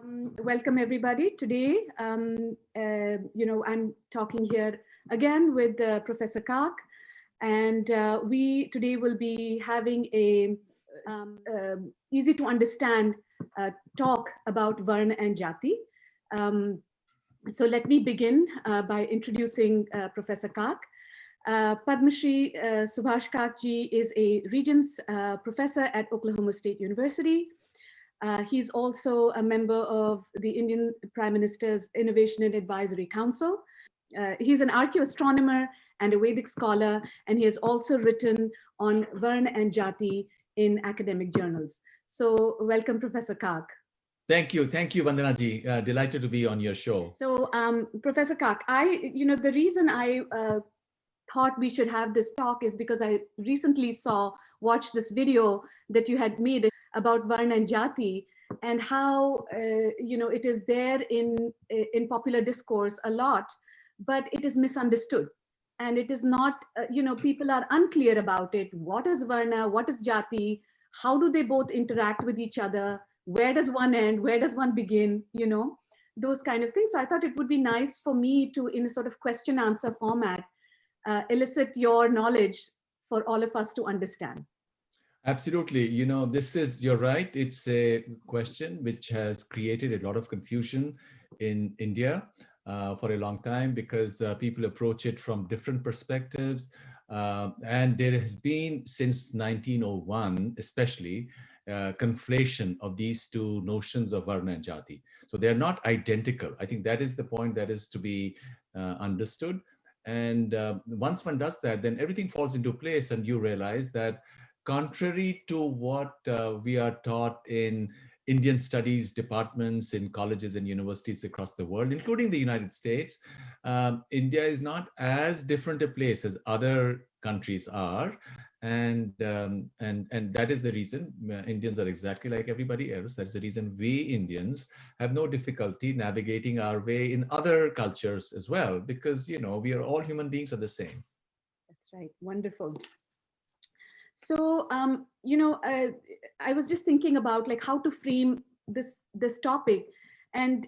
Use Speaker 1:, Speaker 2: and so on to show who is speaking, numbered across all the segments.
Speaker 1: Welcome everybody. Today, I'm talking here again with Professor Kak, and we today will be having a easy to understand talk about Varna and Jati. So let me begin by introducing Professor Kak. Padmashri Subhash Kakji is a Regents Professor at Oklahoma State University. He's also a member of the Indian Prime Minister's Innovation and Advisory Council. He's an archaeoastronomer and a Vedic scholar, and he has also written on Varna and Jati in academic journals. So welcome, Professor Kak.
Speaker 2: Thank you, Vandana ji. Delighted to be on your show.
Speaker 1: So, Professor Kak, the reason I thought we should have this talk is because I recently watched this video that you had made about Varna and Jati and how it is there in popular discourse a lot, but it is misunderstood, and it is not people are unclear about it. What is Varna? What is Jati? How do they both interact with each other? Where does one end? Where does one begin? Those kind of things. So I thought it would be nice for me to, in a sort of question answer format, elicit your knowledge for all of us to understand.
Speaker 2: Absolutely. You're right. It's a question which has created a lot of confusion in India for a long time because people approach it from different perspectives. And there has been, since 1901, especially, conflation of these two notions of Varna and Jati. So they're not identical. I think that is the point that is to be understood. And once one does that, then everything falls into place and you realize that contrary to what we are taught in Indian studies departments in colleges and universities across the world, including the United States, India is not as different a place as other countries are. And that is the reason Indians are exactly like everybody else. That's the reason we Indians have no difficulty navigating our way in other cultures as well, because, we are all human beings are the same.
Speaker 1: That's right. Wonderful. So, I was just thinking about like how to frame this topic and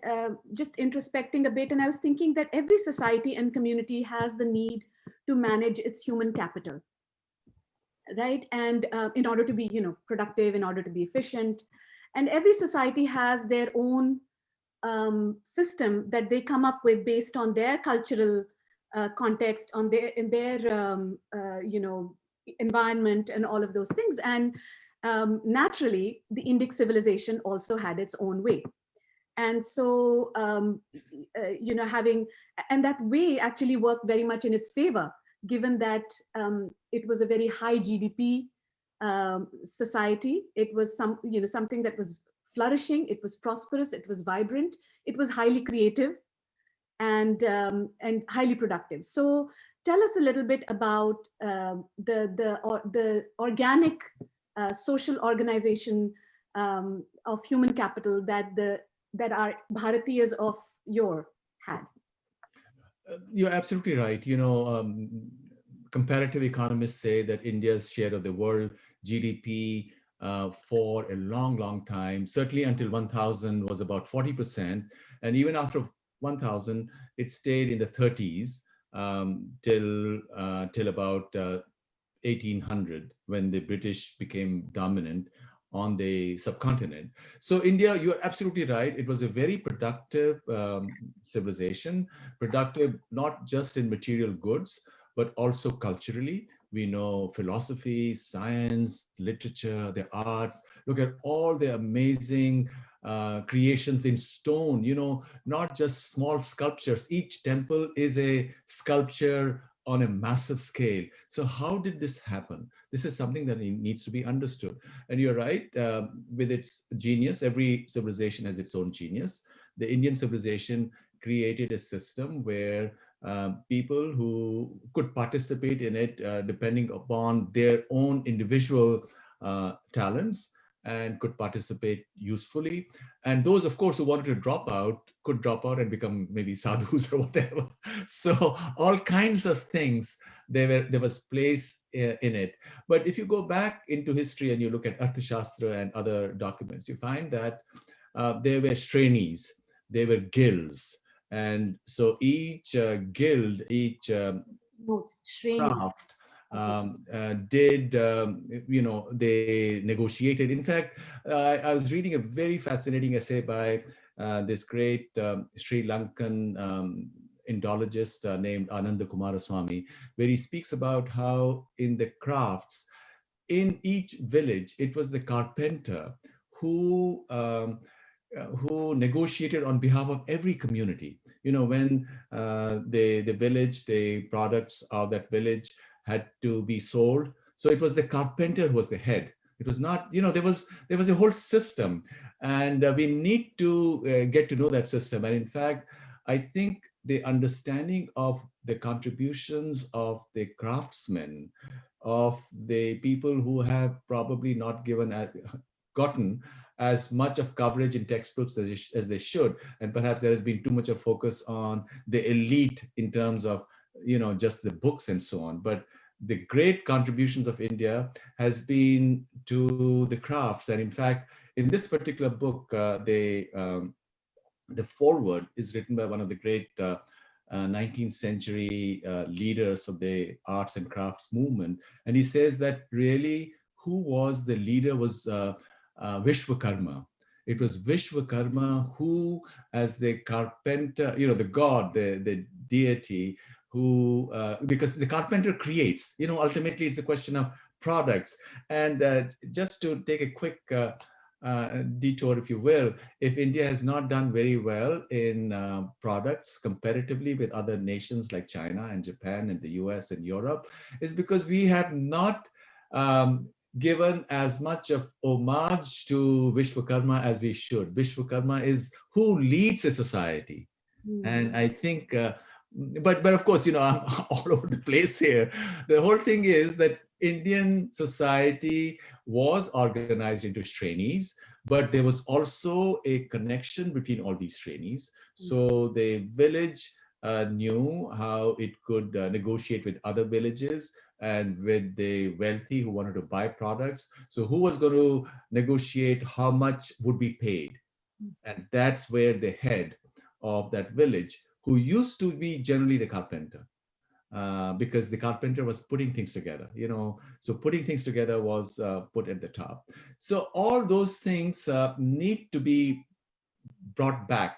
Speaker 1: just introspecting a bit. And I was thinking that every society and community has the need to manage its human capital, right? And in order to be, productive, in order to be efficient. And every society has their own system that they come up with based on their cultural context, on their environment and all of those things. And naturally, the Indic civilization also had its own way. And so, and that way actually worked very much in its favor, given that it was a very high GDP society. It was something that was flourishing, it was prosperous, it was vibrant, it was highly creative and highly productive. So tell us a little bit about the organic social organization of human capital that our Bharatiyas of yore had.
Speaker 2: You're absolutely right. Comparative economists say that India's share of the world GDP for a long, long time, certainly until 1000, was about 40%. And even after 1000, it stayed in the 30s till about 1800, when the British became dominant on the subcontinent. So India, you're absolutely right. It was a very productive civilization, productive not just in material goods, but also culturally. We know philosophy, science, literature, the arts. Look at all the amazing creations in stone, not just small sculptures. Each temple is a sculpture on a massive scale. So how did this happen? This is something that needs to be understood. And you're right, with its genius, every civilization has its own genius. The Indian civilization created a system where people who could participate in it depending upon their own individual talents and could participate usefully. And those, of course, who wanted to drop out could drop out and become maybe sadhus or whatever. So all kinds of things, there was place in it. But if you go back into history and you look at Arthashastra and other documents, you find that there were trainees, there were guilds. And so each guild, each
Speaker 1: Notes, Shreni.
Speaker 2: craft
Speaker 1: Okay.
Speaker 2: did, they negotiated. In fact, I was reading a very fascinating essay by this great Sri Lankan Indologist named Ananda Kumaraswamy, where he speaks about how in the crafts, in each village, it was the carpenter who who negotiated on behalf of every community. When the village, the products of that village had to be sold, so it was the carpenter who was the head. It was not, there was a whole system, and we need to get to know that system. And in fact, I think the understanding of the contributions of the craftsmen, of the people who have probably not gotten as much of coverage in textbooks as they should, and perhaps there has been too much of focus on the elite in terms of just the books and so on. But the great contributions of India has been to the crafts. And in fact, in this particular book, the foreword is written by one of the great 19th century leaders of the arts and crafts movement. And he says that really who was the leader was Vishwakarma. It was Vishwakarma who, as the carpenter, the god, the deity, who, because the carpenter creates, ultimately it's a question of products. And just to take a quick detour, if you will, if India has not done very well in products comparatively with other nations like China and Japan and the US and Europe, is because we have not given as much of homage to Vishwakarma as we should. Vishwakarma is who leads a society. And I think, but of course, I'm all over the place here. The whole thing is that Indian society was organized into trainees, but there was also a connection between all these trainees. So the village knew how it could negotiate with other villages and with the wealthy who wanted to buy products. So who was going to negotiate how much would be paid? And that's where the head of that village, who used to be generally the carpenter, because the carpenter was putting things together, so putting things together was put at the top. So all those things need to be brought back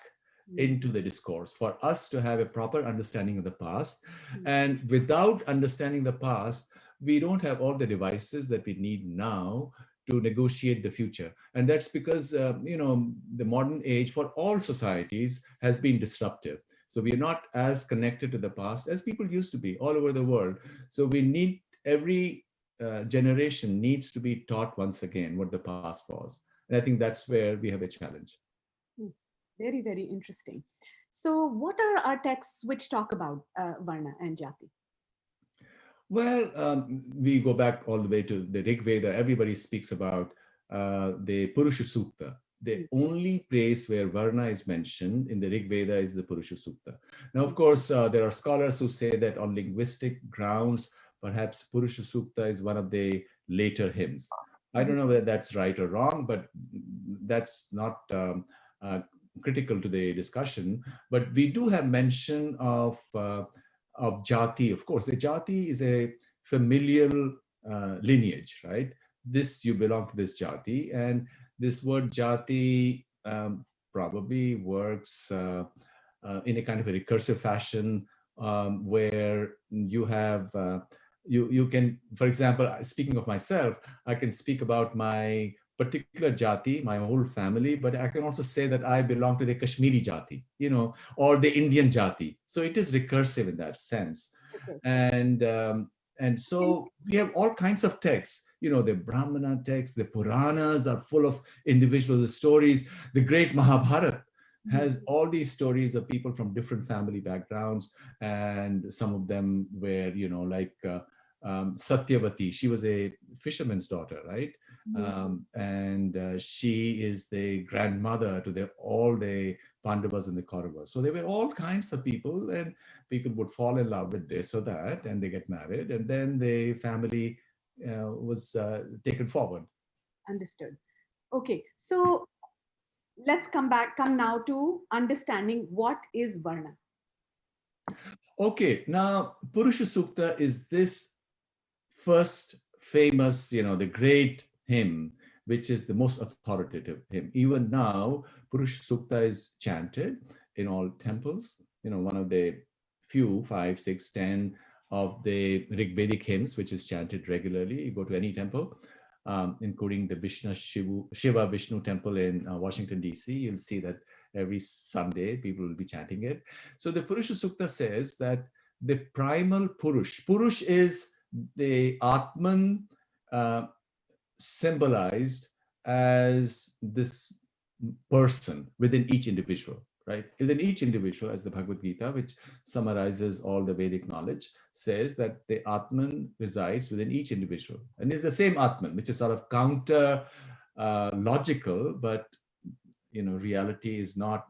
Speaker 2: into the discourse for us to have a proper understanding of the past. And without understanding the past, we don't have all the devices that we need now to negotiate the future. And that's because, the modern age for all societies has been disruptive. So we are not as connected to the past as people used to be all over the world. So we need, every generation needs to be taught once again what the past was. And I think that's where we have a challenge.
Speaker 1: Very, very interesting. So what are our texts which talk about Varna and Jati?
Speaker 2: Well, we go back all the way to the Rig Veda. Everybody speaks about the Purusha Sukta. The only place where Varna is mentioned in the Rig Veda is the Purusha Sukta. Now, of course, there are scholars who say that on linguistic grounds, perhaps Purusha Sukta is one of the later hymns. I don't know whether that's right or wrong, but that's not critical to the discussion. But we do have mention of Jati. Of course, the Jati is a familial lineage, right? This, you belong to this Jati, and this word Jati probably works in a kind of a recursive fashion, where you have you can, for example, speaking of myself, I can speak about my particular Jati, my whole family, but I can also say that I belong to the Kashmiri Jati, or the Indian Jati. So it is recursive in that sense.
Speaker 1: Okay.
Speaker 2: And so we have all kinds of texts, the Brahmana texts, the Puranas are full of individual stories. The great Mahabharata has all these stories of people from different family backgrounds, and some of them were, like Satyavati. She was a fisherman's daughter, right? And she is the grandmother to all the Pandavas and the Kauravas. So there were all kinds of people, and people would fall in love with this or that, and they get married, and then the family was taken forward.
Speaker 1: Understood. Okay, so let's come now to understanding what is Varna.
Speaker 2: Okay, now Purusha Sukta is this first famous, the great hymn, which is the most authoritative hymn. Even now, Purusha Sukta is chanted in all temples. One of the few, 5, 6, 10 of the Rigvedic hymns, which is chanted regularly. You go to any temple, including the Shiva Vishnu temple in Washington, D.C., you'll see that every Sunday people will be chanting it. So the Purusha Sukta says that the primal Purush is the Atman, symbolized as this person within each individual, right? Within each individual, as the Bhagavad Gita, which summarizes all the Vedic knowledge, says that the Atman resides within each individual. And it's the same Atman, which is sort of counter logical, but reality is not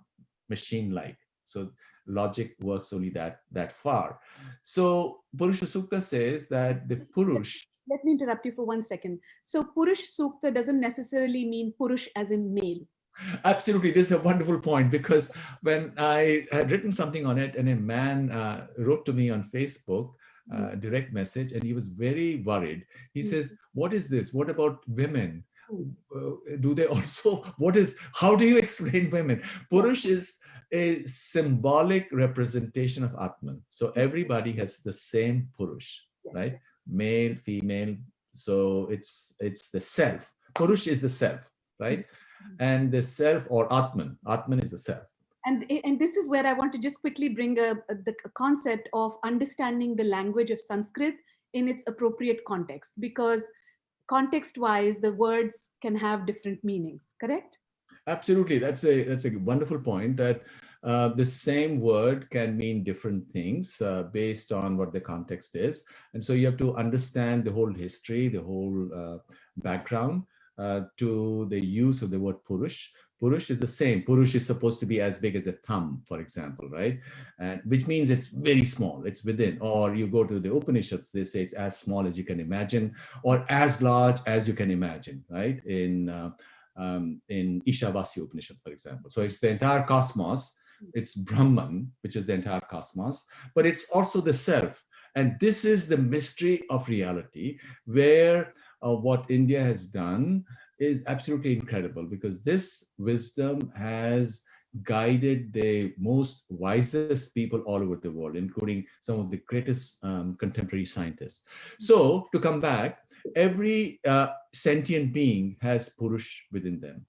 Speaker 2: machine-like. So logic works only that far. So Purusha Sukta says that the Purush.
Speaker 1: Let me interrupt you for 1 second. So Purush Sukta doesn't necessarily mean Purush as in male.
Speaker 2: Absolutely. This is a wonderful point, because when I had written something on it and a man wrote to me on Facebook, direct message, and he was very worried. He says, what is this? What about women? Do they also, how do you explain women? Purush is a symbolic representation of Atman. So everybody has the same Purush, right? Male, female. So it's the self. Purush is the self, right? And the self, or Atman is the self.
Speaker 1: And this is where I want to just quickly bring the concept of understanding the language of Sanskrit in its appropriate context, because context-wise, the words can have different meanings, correct?
Speaker 2: Absolutely. That's a wonderful point, that the same word can mean different things based on what the context is. And so you have to understand the whole history, the whole background to the use of the word Purush. Purush is the same. Purush is supposed to be as big as a thumb, for example, right? And which means it's very small, it's within. Or you go to the Upanishads, they say it's as small as you can imagine, or as large as you can imagine, right? In Ishavasya Upanishad, for example. So it's the entire cosmos. It's Brahman, which is the entire cosmos, but it's also the self. And this is the mystery of reality, where what India has done is absolutely incredible, because this wisdom has guided the most wisest people all over the world, including some of the greatest contemporary scientists. So to come back, every sentient being has Purush within them.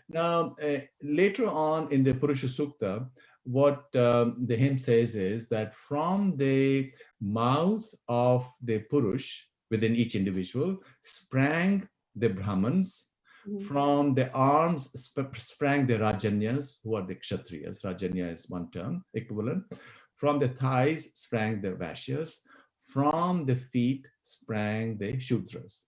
Speaker 2: Now, later on in the Purusha Sukta, what the hymn says is that from the mouth of the Purush within each individual sprang the Brahmans. From the arms sprang the Rajanyas, who are the Kshatriyas. Rajanya is one term equivalent. From the thighs sprang the Vaishyas. From the feet sprang the Shudras.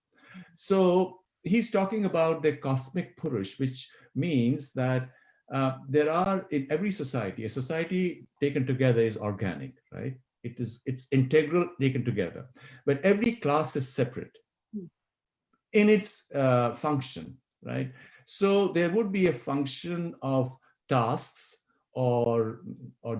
Speaker 2: So he's talking about the cosmic Purush, which means that there are in every society, a society taken together is organic, right? It's integral, taken together. But every class is separate in its function, right? So there would be a function of tasks or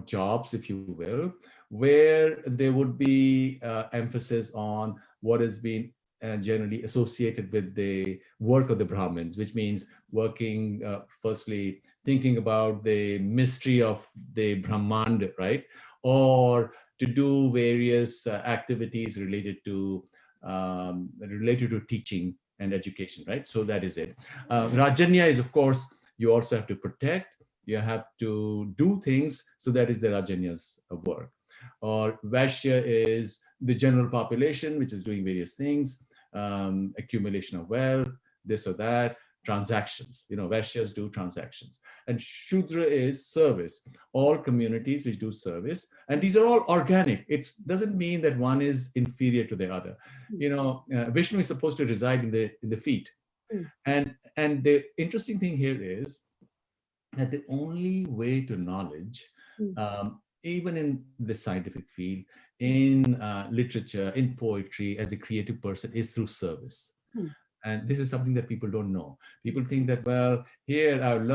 Speaker 2: jobs, if you will, where there would be emphasis on what has been generally associated with the work of the Brahmins, which means working, firstly, thinking about the mystery of the Brahmand, right? Or to do various activities related to teaching and education, right? So that is it. Rajanya is, of course, you also have to protect, you have to do things. So that is the Rajanya's work. Or Vaishya is the general population, which is doing various things, accumulation of wealth, this or that, transactions. Vaishyas do transactions. And Shudra is service, all communities which do service. And these are all organic. It doesn't mean that one is inferior to the other. Vishnu is supposed to reside in the feet. And the interesting thing here is that the only way to knowledge, even in the scientific field, in literature, in poetry, as a creative person, is through service. And this is something that people don't know. People think that, well, here I've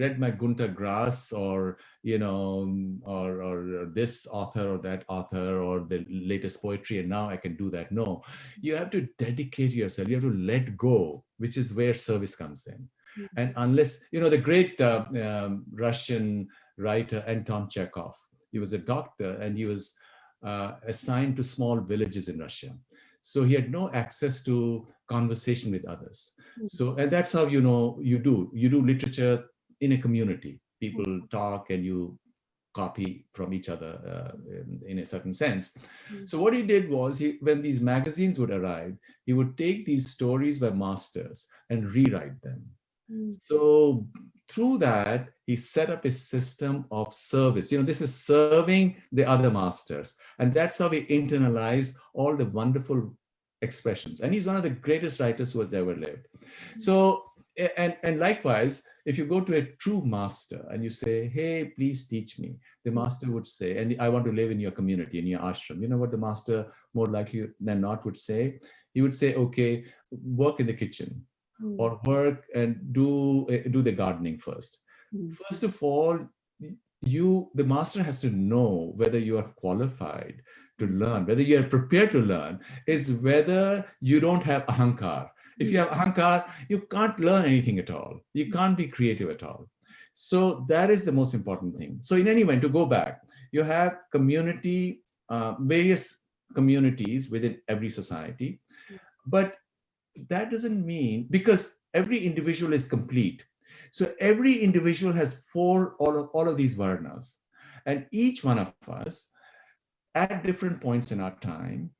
Speaker 2: read my Gunta Grass, or, or this author or that author or the latest poetry, and now I can do that. No, you have to dedicate yourself. You have to let go, which is where service comes in. And unless, the great Russian writer Anton Chekhov, he was a doctor, and he was assigned to small villages in Russia. So he had no access to conversation with others. So, and that's how, you do literature in a community. People talk and you copy from each other in a certain sense. So what he did was, when these magazines would arrive, he would take these stories by masters and rewrite them. So through that, he set up a system of service. This is serving the other masters. And that's how he internalized all the wonderful expressions. And he's one of the greatest writers who has ever lived. So, and likewise, if you go to a true master and you say, hey, please teach me, the master would say, and I want to live in your community, in your ashram. You know what the master more likely than not would say? He would say, okay, work in the kitchen, or work and do the gardening first. First of all, the master has to know whether you are qualified to learn, whether you are prepared to learn, is whether you don't have ahankar. If you have ahankar, you can't learn anything at all. You can't be creative at all. So that is the most important thing. So in any way, to go back, you have community, various communities within every society, but that doesn't mean, because every individual is complete. So every individual has all of these varnas, and each one of us at different points in our time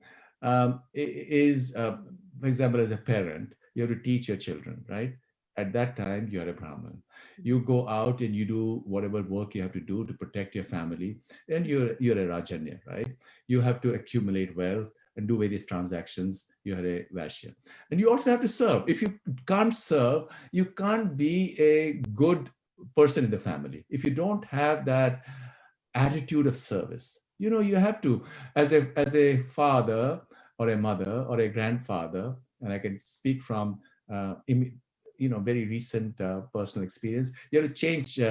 Speaker 2: is, for example, as a parent, you have to teach your children, right? At that time, you're a Brahmin. You go out and you do whatever work you have to do to protect your family, and you're a Rajanya, right? You have to accumulate wealth and do various transactions. You're a Vaishya. And you also have to serve. If you can't serve, you can't be a good person in the family. If you don't have that attitude of service, you have to, as a father or a mother or a grandfather, and I can speak from very recent personal experience. You have to change. You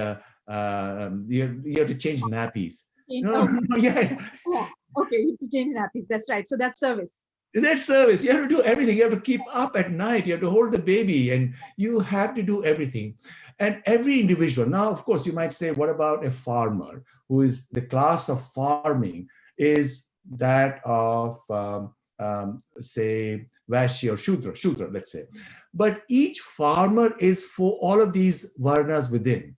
Speaker 2: have to change nappies. No, yeah.
Speaker 1: Okay, you have to change nappies. That's right. So that's service.
Speaker 2: That's service. You have to do everything. You have to keep up at night. You have to hold the baby, and you have to do everything. And every individual. Now, of course, you might say, what about a farmer, who is the class of farming is that of, say, Vaishya or Shudra, let's say. But each farmer is for all of these varnas within.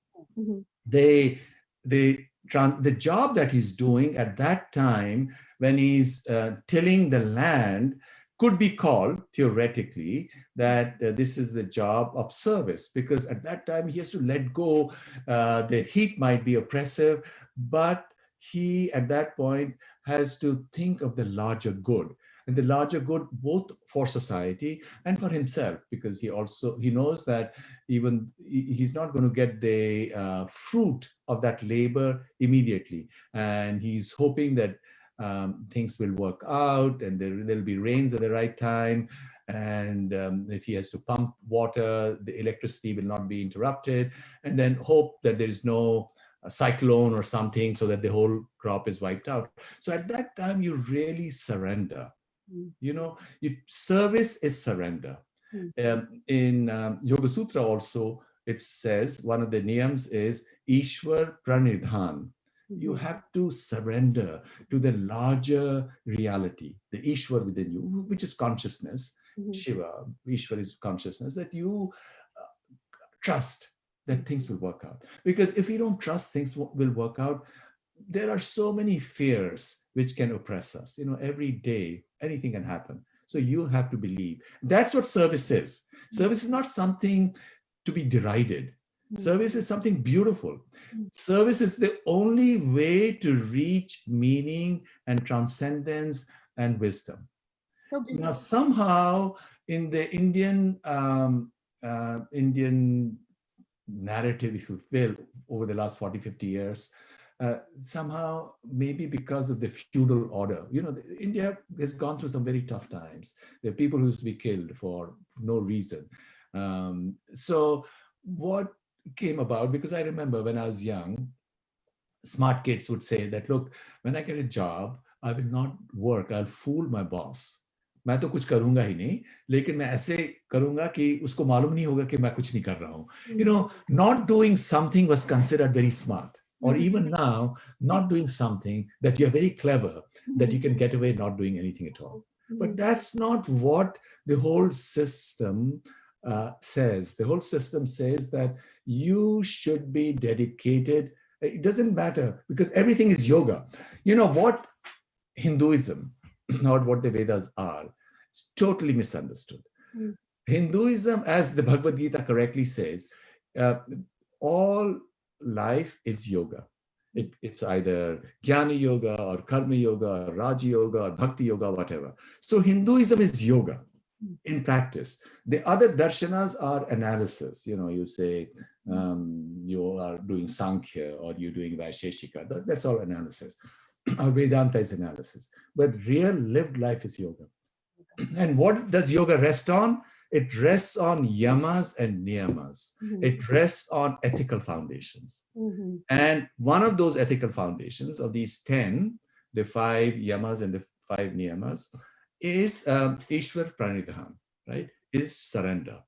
Speaker 2: The job that he's doing at that time, when he's tilling the land, could be called theoretically that this is the job of service, because at that time he has to let go. The heat might be oppressive, but he at that point has to think of the larger good, and the larger good both for society and for himself, because he knows that even he's not going to get the fruit of that labor immediately, and he's hoping that things will work out, and there'll be rains at the right time, and if he has to pump water, the electricity will not be interrupted, and then hope that there is no cyclone or something so that the whole crop is wiped out. So at that time, you really surrender. Service is surrender. In Yoga Sutra also, it says one of the niyams is Ishwar Pranidhan. You have to surrender to the larger reality, the Ishwar within you, which is consciousness. Shiva, Ishwar is consciousness, that you trust that things will work out. Because if you don't trust things will work out, there are so many fears which can oppress us. Every day, anything can happen. So you have to believe. That's what service is. Service is not something to be derided. Service is something beautiful. Service is the only way to reach meaning and transcendence and wisdom. So now, somehow, in the Indian narrative, if you will, over the last 40, 50 years, somehow maybe because of the feudal order. India has gone through some very tough times. There are people who used to be killed for no reason. So what came about, because I remember when I was young, smart kids would say that, look, when I get a job, I will not work, I'll fool my boss. मैं तो कुछ करूंगा ही नहीं, लेकिन मैं ऐसे करूंगा कि उसको मालूम नहीं होगा कि मैं कुछ नहीं कर रहा हूं. Not doing something was considered very smart. Or even now, not doing something that you're very clever, that you can get away not doing anything at all. But that's not what the whole system says. The whole system says that you should be dedicated. It doesn't matter, because everything is yoga. What Hinduism, or what the Vedas are, it's totally misunderstood. Hinduism, as the Bhagavad Gita correctly says, all life is yoga. It's either Jnana Yoga or Karma Yoga or Raja Yoga or Bhakti Yoga, whatever. So Hinduism is yoga in practice. The other darshanas are analysis. You say you are doing Sankhya or you're doing Vaisheshika. That's all analysis. Or Vedanta is analysis. But real lived life is yoga. And what does yoga rest on? It rests on yamas and niyamas. It rests on ethical foundations. And one of those ethical foundations of these 10, the 5 yamas and the 5 niyamas, is Ishwar Pranidhan, right? Is surrender.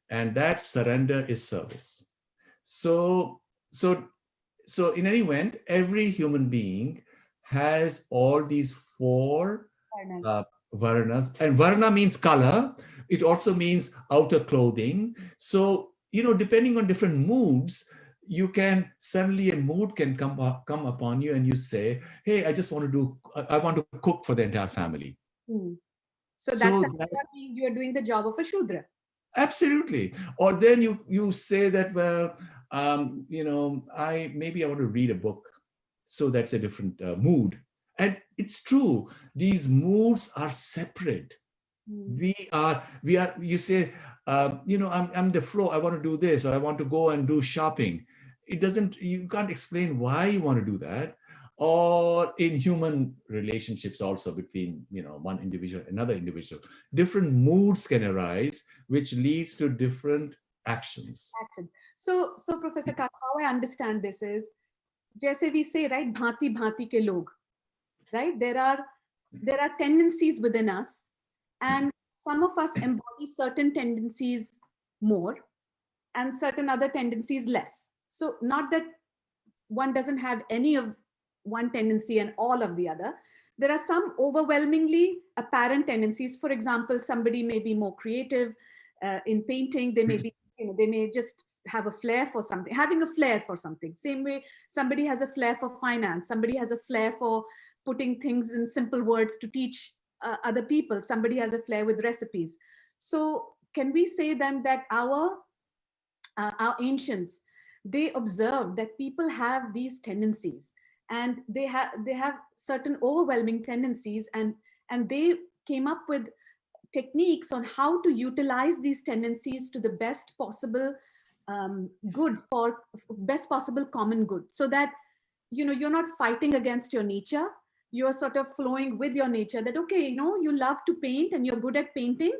Speaker 2: And that surrender is service. So in any event, every human being has all these 4 varnas. And varna means color. It also means outer clothing. So, depending on different moods, suddenly a mood can come upon you and you say, hey, I want to cook for the entire family.
Speaker 1: So that means you are doing the job of a Shudra.
Speaker 2: Absolutely. Or then you say that, well, maybe I want to read a book. So that's a different mood. And it's true. These moods are separate. We are, you say, I'm the flow, I want to do this, or I want to go and do shopping. You can't explain why you want to do that. Or in human relationships also between, one individual, another individual, different moods can arise, which leads to different actions.
Speaker 1: So Professor Kak, how I understand this is, jaise we say, right, bhanti bhanti ke log, right? There are tendencies within us, and some of us embody certain tendencies more and certain other tendencies less. So not that one doesn't have any of one tendency and all of the other. There are some overwhelmingly apparent tendencies. For example, somebody may be more creative in painting. They may be, they may just have a flair for something, having a flair for something. Same way, somebody has a flair for finance. Somebody has a flair for putting things in simple words to teach other people. Somebody has a flair with recipes. So can we say then that our ancients, they observed that people have these tendencies, and they have certain overwhelming tendencies, and they came up with techniques on how to utilize these tendencies to the best possible good, for best possible common good, so that you're not fighting against your nature. You're sort of flowing with your nature, that okay, you love to paint and you're good at painting,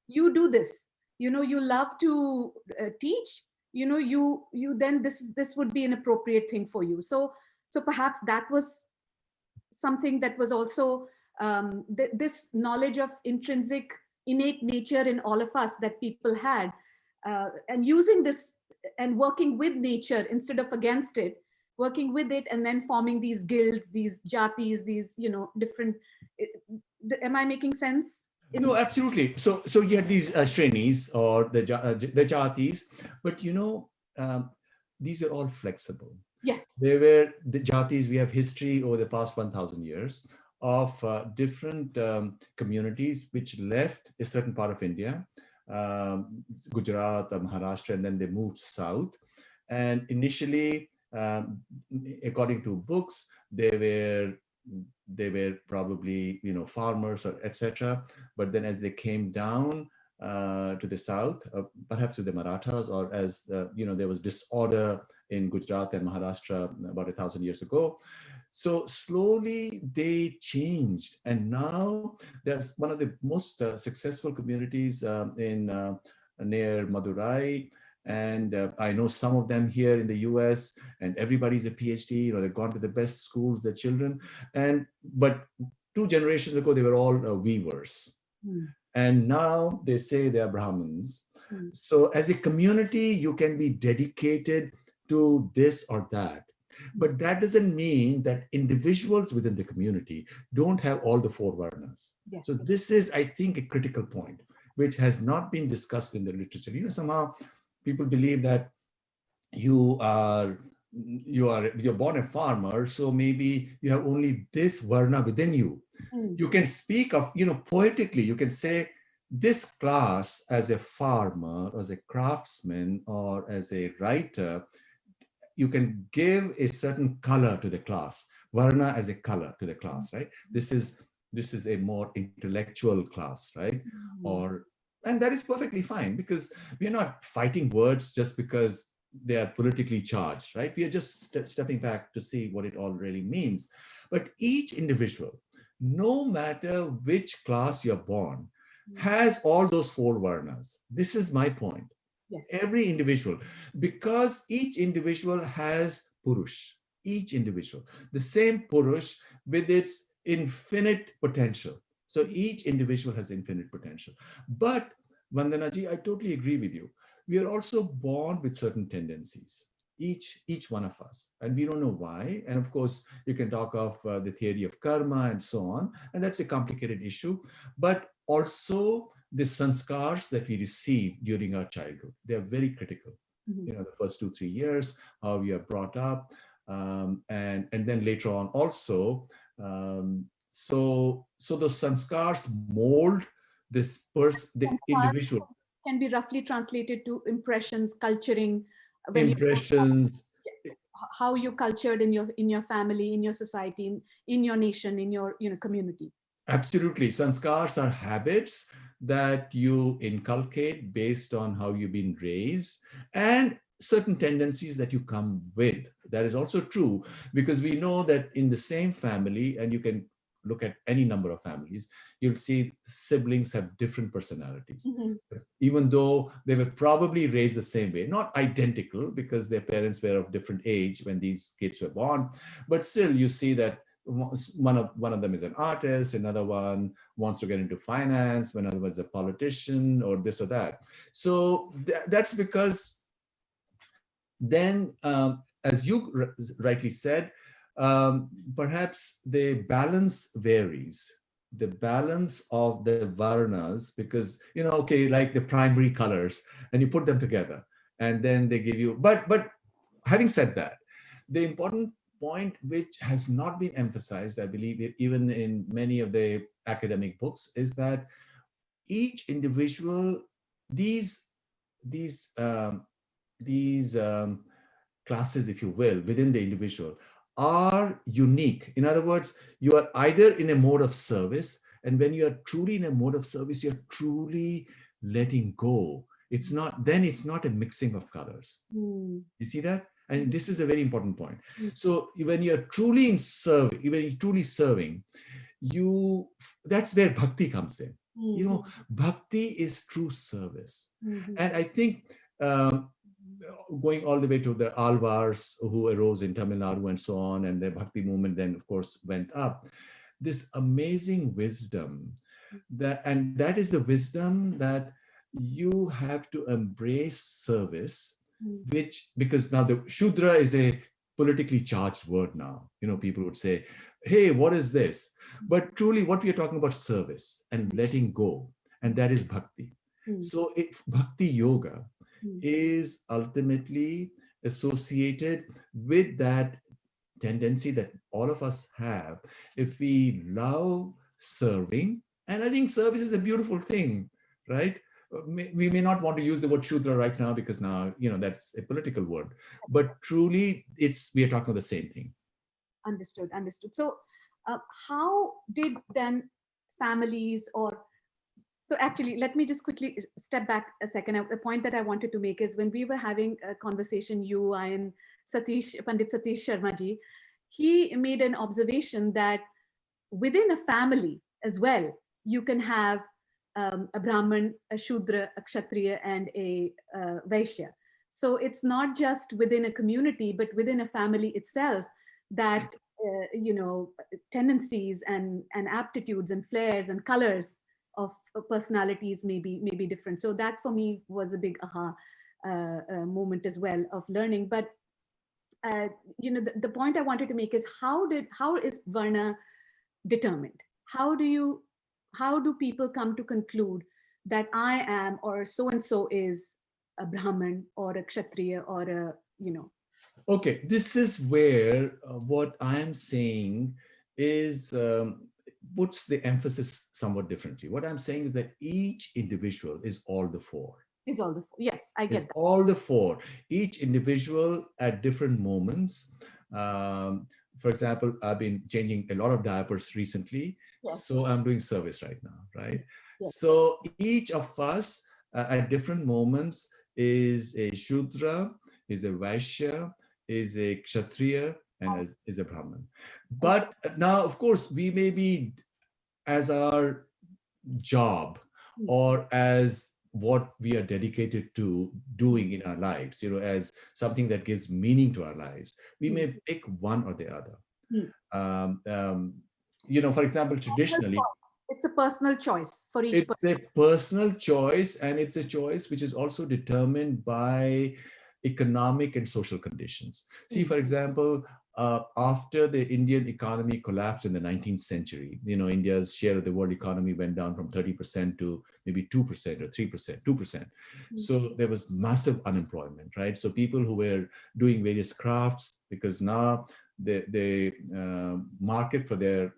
Speaker 1: you do this. You love to teach, you then this would be an appropriate thing for you. So perhaps that was something that was also this knowledge of intrinsic innate nature in all of us that people had, and using this and working with nature instead of against it, working with it, and then forming these guilds, these jatis, these different. Am I making sense?
Speaker 2: No, absolutely. So you had these Shrenis or the jatis, but these were all flexible.
Speaker 1: Yes.
Speaker 2: They were the jatis. We have history over the past 1,000 years of different communities which left a certain part of India, Gujarat or Maharashtra, and then they moved south. And initially, according to books, they were probably farmers or etc. But then as they came down to the south, perhaps with the Marathas, or as there was disorder in Gujarat and Maharashtra about 1,000 years ago. So slowly they changed, and now there's one of the most successful communities in near Madurai. And I know some of them here in the US, and everybody's a PhD. They've gone to the best schools, their children. But 2 generations ago, they were all weavers. And now they say they are Brahmins. So as a community, you can be dedicated to this or that. But that doesn't mean that individuals within the community don't have all the 4 Varnas. Yes. So this is, I think, a critical point, which has not been discussed in the literature. Somehow people believe that you're born a farmer, so maybe you have only this Varna within you. You can speak of, poetically, you can say this class as a farmer, as a craftsman, or as a writer, you can give a certain color to the class, Varna as a color to the class, right? This is a more intellectual class, right? And that is perfectly fine, because we are not fighting words just because they are politically charged, right? We are just stepping back to see what it all really means. But each individual, no matter which class you're born, has all those 4 Varnas. This is my point. Yes. Every individual, because each individual has Purush, each individual, the same Purush with its infinite potential. So each individual has infinite potential. But Vandanaji, I totally agree with you. We are also born with certain tendencies, each one of us, and we don't know why. And of course, you can talk of the theory of karma and so on, and that's a complicated issue. But also the sanskars that we receive during our childhood, they are very critical. The first 2-3 years, how we are brought up, and then later on also. So those sanskars mold the individual.
Speaker 1: Can be roughly translated to impressions, culturing.
Speaker 2: Impressions.
Speaker 1: How you're cultured in your family, in your society, in your nation, in your community.
Speaker 2: Absolutely. Sanskars are habits that you inculcate based on how you've been raised, and certain tendencies that you come with. That is also true, because we know that in the same family, and you can look at any number of families, you'll see siblings have different personalities, even though they were probably raised the same way, not identical, because their parents were of different age when these kids were born, but still you see that one of them is an artist, another one wants to get into finance, another one is a politician, or this or that. So that's because then, as you rightly said, perhaps the balance varies. The balance of the Varnas, because, okay, like the primary colors, and you put them together, and then they give you, but having said that, the important point which has not been emphasized, I believe, even in many of the academic books, is that each individual, these classes, if you will, within the individual, are unique. In other words, you are either in a mode of service, and when you are truly in a mode of service, you're truly letting go. It's not a mixing of colors. You see that? And this is a very important point. So when you're truly in serving, when you're truly serving, that's where bhakti comes in. Bhakti is true service. And I think going all the way to the Alvars who arose in Tamil Nadu and so on, and the bhakti movement then, of course, went up. This amazing wisdom, and that is the wisdom that you have to embrace service, because now the Shudra is a politically charged word now. People would say, hey, what is this? But truly what we are talking about, service and letting go, and that is bhakti. So bhakti yoga is ultimately associated with that tendency that all of us have. If we love serving, and I think service is a beautiful thing, right? We may not want to use the word Shudra right now, because now, that's a political word, but truly we are talking about the same thing.
Speaker 1: Understood. So how did then families, So actually, let me just quickly step back a second. The point that I wanted to make is when we were having a conversation, you, I, and Pandit Satish Sharma ji, he made an observation that within a family as well, you can have a Brahmin, a Shudra, a Kshatriya, and a Vaishya. So it's not just within a community, but within a family itself that, tendencies and aptitudes and flares and colors of personalities may be different. So that for me was a big aha moment as well of learning. But the point I wanted to make is how is Varna determined? How do people come to conclude that I am or so and so is a Brahmin or a Kshatriya or
Speaker 2: Okay, this is where what I am saying is puts the emphasis somewhat differently. What I'm saying is that each individual is all the four.
Speaker 1: Is all the four. Yes, I get
Speaker 2: It's
Speaker 1: that.
Speaker 2: all the four. Each individual at different moments. For example, I've been changing a lot of diapers recently,
Speaker 1: Yes.
Speaker 2: so I'm doing service right now, right?
Speaker 1: Yes.
Speaker 2: So each of us at different moments is a Shudra, is a Vaishya, is a Kshatriya, and is a Brahman. But now, of course, we may be, as our job or as what we are dedicated to doing in our lives, as something that gives meaning to our lives, we may pick one or the other. For example, traditionally,
Speaker 1: it's a personal choice for each
Speaker 2: it's a personal choice, and it's a choice which is also determined by economic and social conditions. See, for example, after the Indian economy collapsed in the 19th century, India's share of the world economy went down from 30% to maybe 2% or 3%, 2%. So there was massive unemployment, right? So people who were doing various crafts, because now the market for their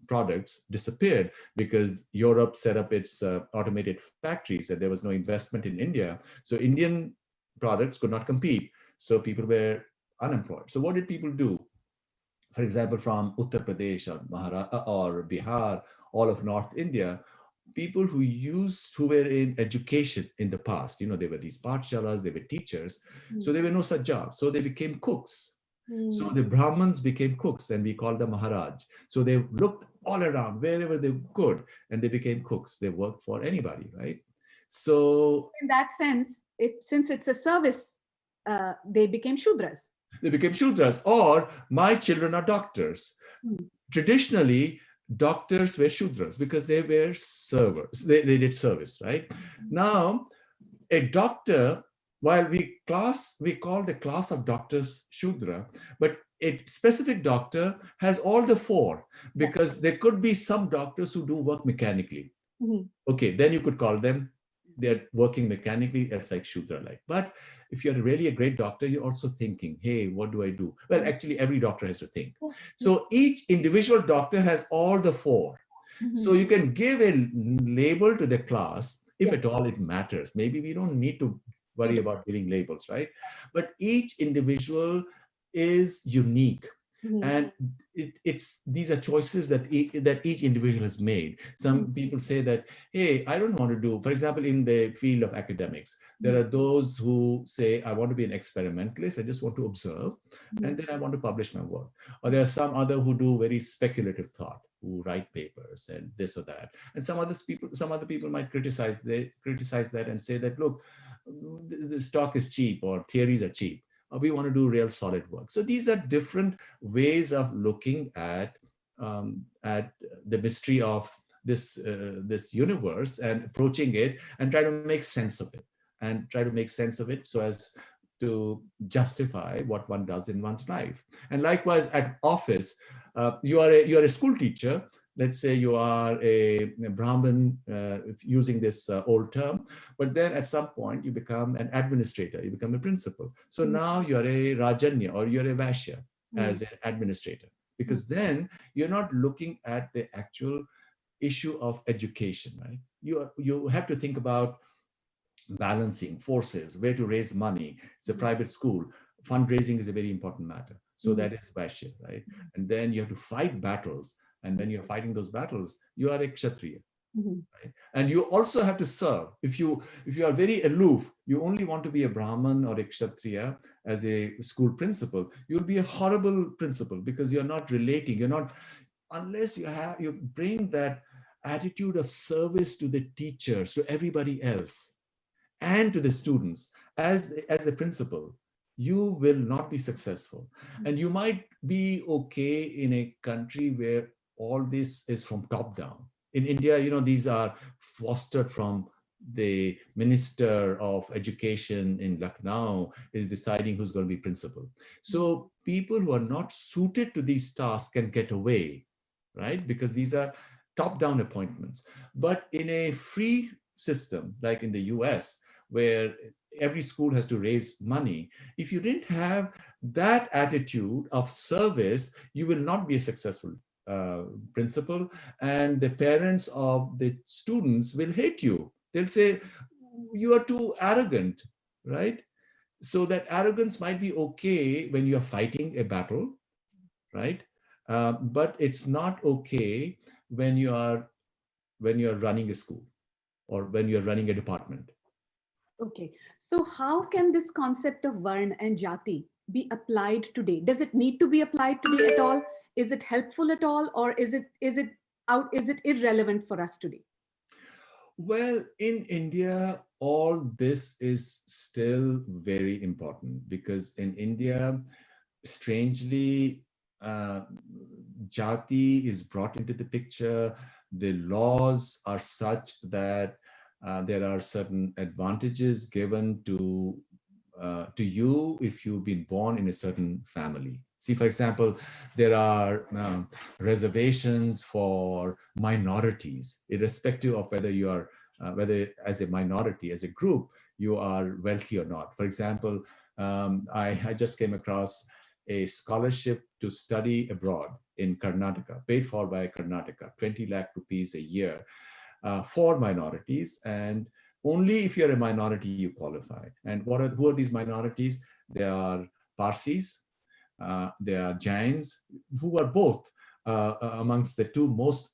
Speaker 2: products disappeared because Europe set up its automated factories and there was no investment in India. So Indian products could not compete. So people were unemployed. So what did people do? For example, from Uttar Pradesh or Maharashtra or Bihar, all of North India, people who were in education in the past, there were these pathshalas, they were teachers. So there were no such jobs. So they became cooks. So the Brahmins became cooks and we called them Maharaj. So they looked all around wherever they could and they became cooks. They worked for anybody, right? So
Speaker 1: in that sense, since it's a service, they became Shudras.
Speaker 2: They became Shudras. Or my children are doctors. Traditionally, doctors were Shudras because they were servers. They did service, right? Now, a doctor, while we call the class of doctors Shudra, but a specific doctor has all the four, because there could be some doctors who do work mechanically. Okay, then you could call them, they're working mechanically, that's like Shudra-like. But if you're really a great doctor, you're also thinking, hey, what do I do? Well, actually, every doctor has to think. So each individual doctor has all the four. So you can give a label to the class, if at all it matters. Maybe we don't need to worry about giving labels, right? But each individual is unique. And these are choices that each individual has made. Some people say that, hey, I don't want to do, for example, in the field of academics, there are those who say, I want to be an experimentalist, I just want to observe, and then I want to publish my work. Or there are some other who do very speculative thought, who write papers and this or that. And some other people might criticize that and say that, look, the stock is cheap or theories are cheap. We want to do real solid work. So these are different ways of looking at the mystery of this universe and approaching it and try to make sense of it, so as to justify what one does in one's life. And likewise at office, you are a school teacher. Let's say you are a Brahmin, using this old term, but then at some point you become an administrator, you become a principal. So now you're a Rajanya or you're a Vaishya as an administrator, because then you're not looking at the actual issue of education, right? You have to think about balancing forces, where to raise money. It's a private school. Fundraising is a very important matter. So that is Vaishya, right? And then you have to fight battles. And when you're fighting those battles, you are a Kshatriya.
Speaker 1: Mhm.
Speaker 2: Right? And you also have to serve. If you are very aloof, you only want to be a Brahman or a Kshatriya as a school principal, you'll be a horrible principal because you're not relating. You're not, unless you bring that attitude of service to the teachers, to everybody else, and to the students as the principal, you will not be successful. And you might be okay in a country where all this is from top down. In India, these are fostered from the minister of education in Lucknow is deciding who's going to be principal. So people who are not suited to these tasks can get away, right? Because these are top-down appointments. But in a free system, like in the US, where every school has to raise money, if you didn't have that attitude of service, you will not be a successful principal, and the parents of the students will hate you. They'll say, you are too arrogant, right? So that arrogance might be okay when you're fighting a battle, right? But it's not okay when you're running a school or when you're running a department.
Speaker 1: Okay. So how can this concept of Varna and Jati be applied today? Does it need to be applied today at all? Is it helpful at all? Or is it irrelevant for us today?
Speaker 2: Well, in India, all this is still very important because in India, strangely, uh, Jati is brought into the picture. The laws are such that there are certain advantages given to you if you've been born in a certain family. See, for example, there are reservations for minorities, irrespective of whether you are, whether as a minority, as a group, you are wealthy or not. For example, I just came across a scholarship to study abroad in Karnataka, paid for by Karnataka, 20 lakh rupees a year for minorities. And only if you're a minority, you qualify. And who are these minorities? They are Parsis, they are Jains, who are both amongst the two most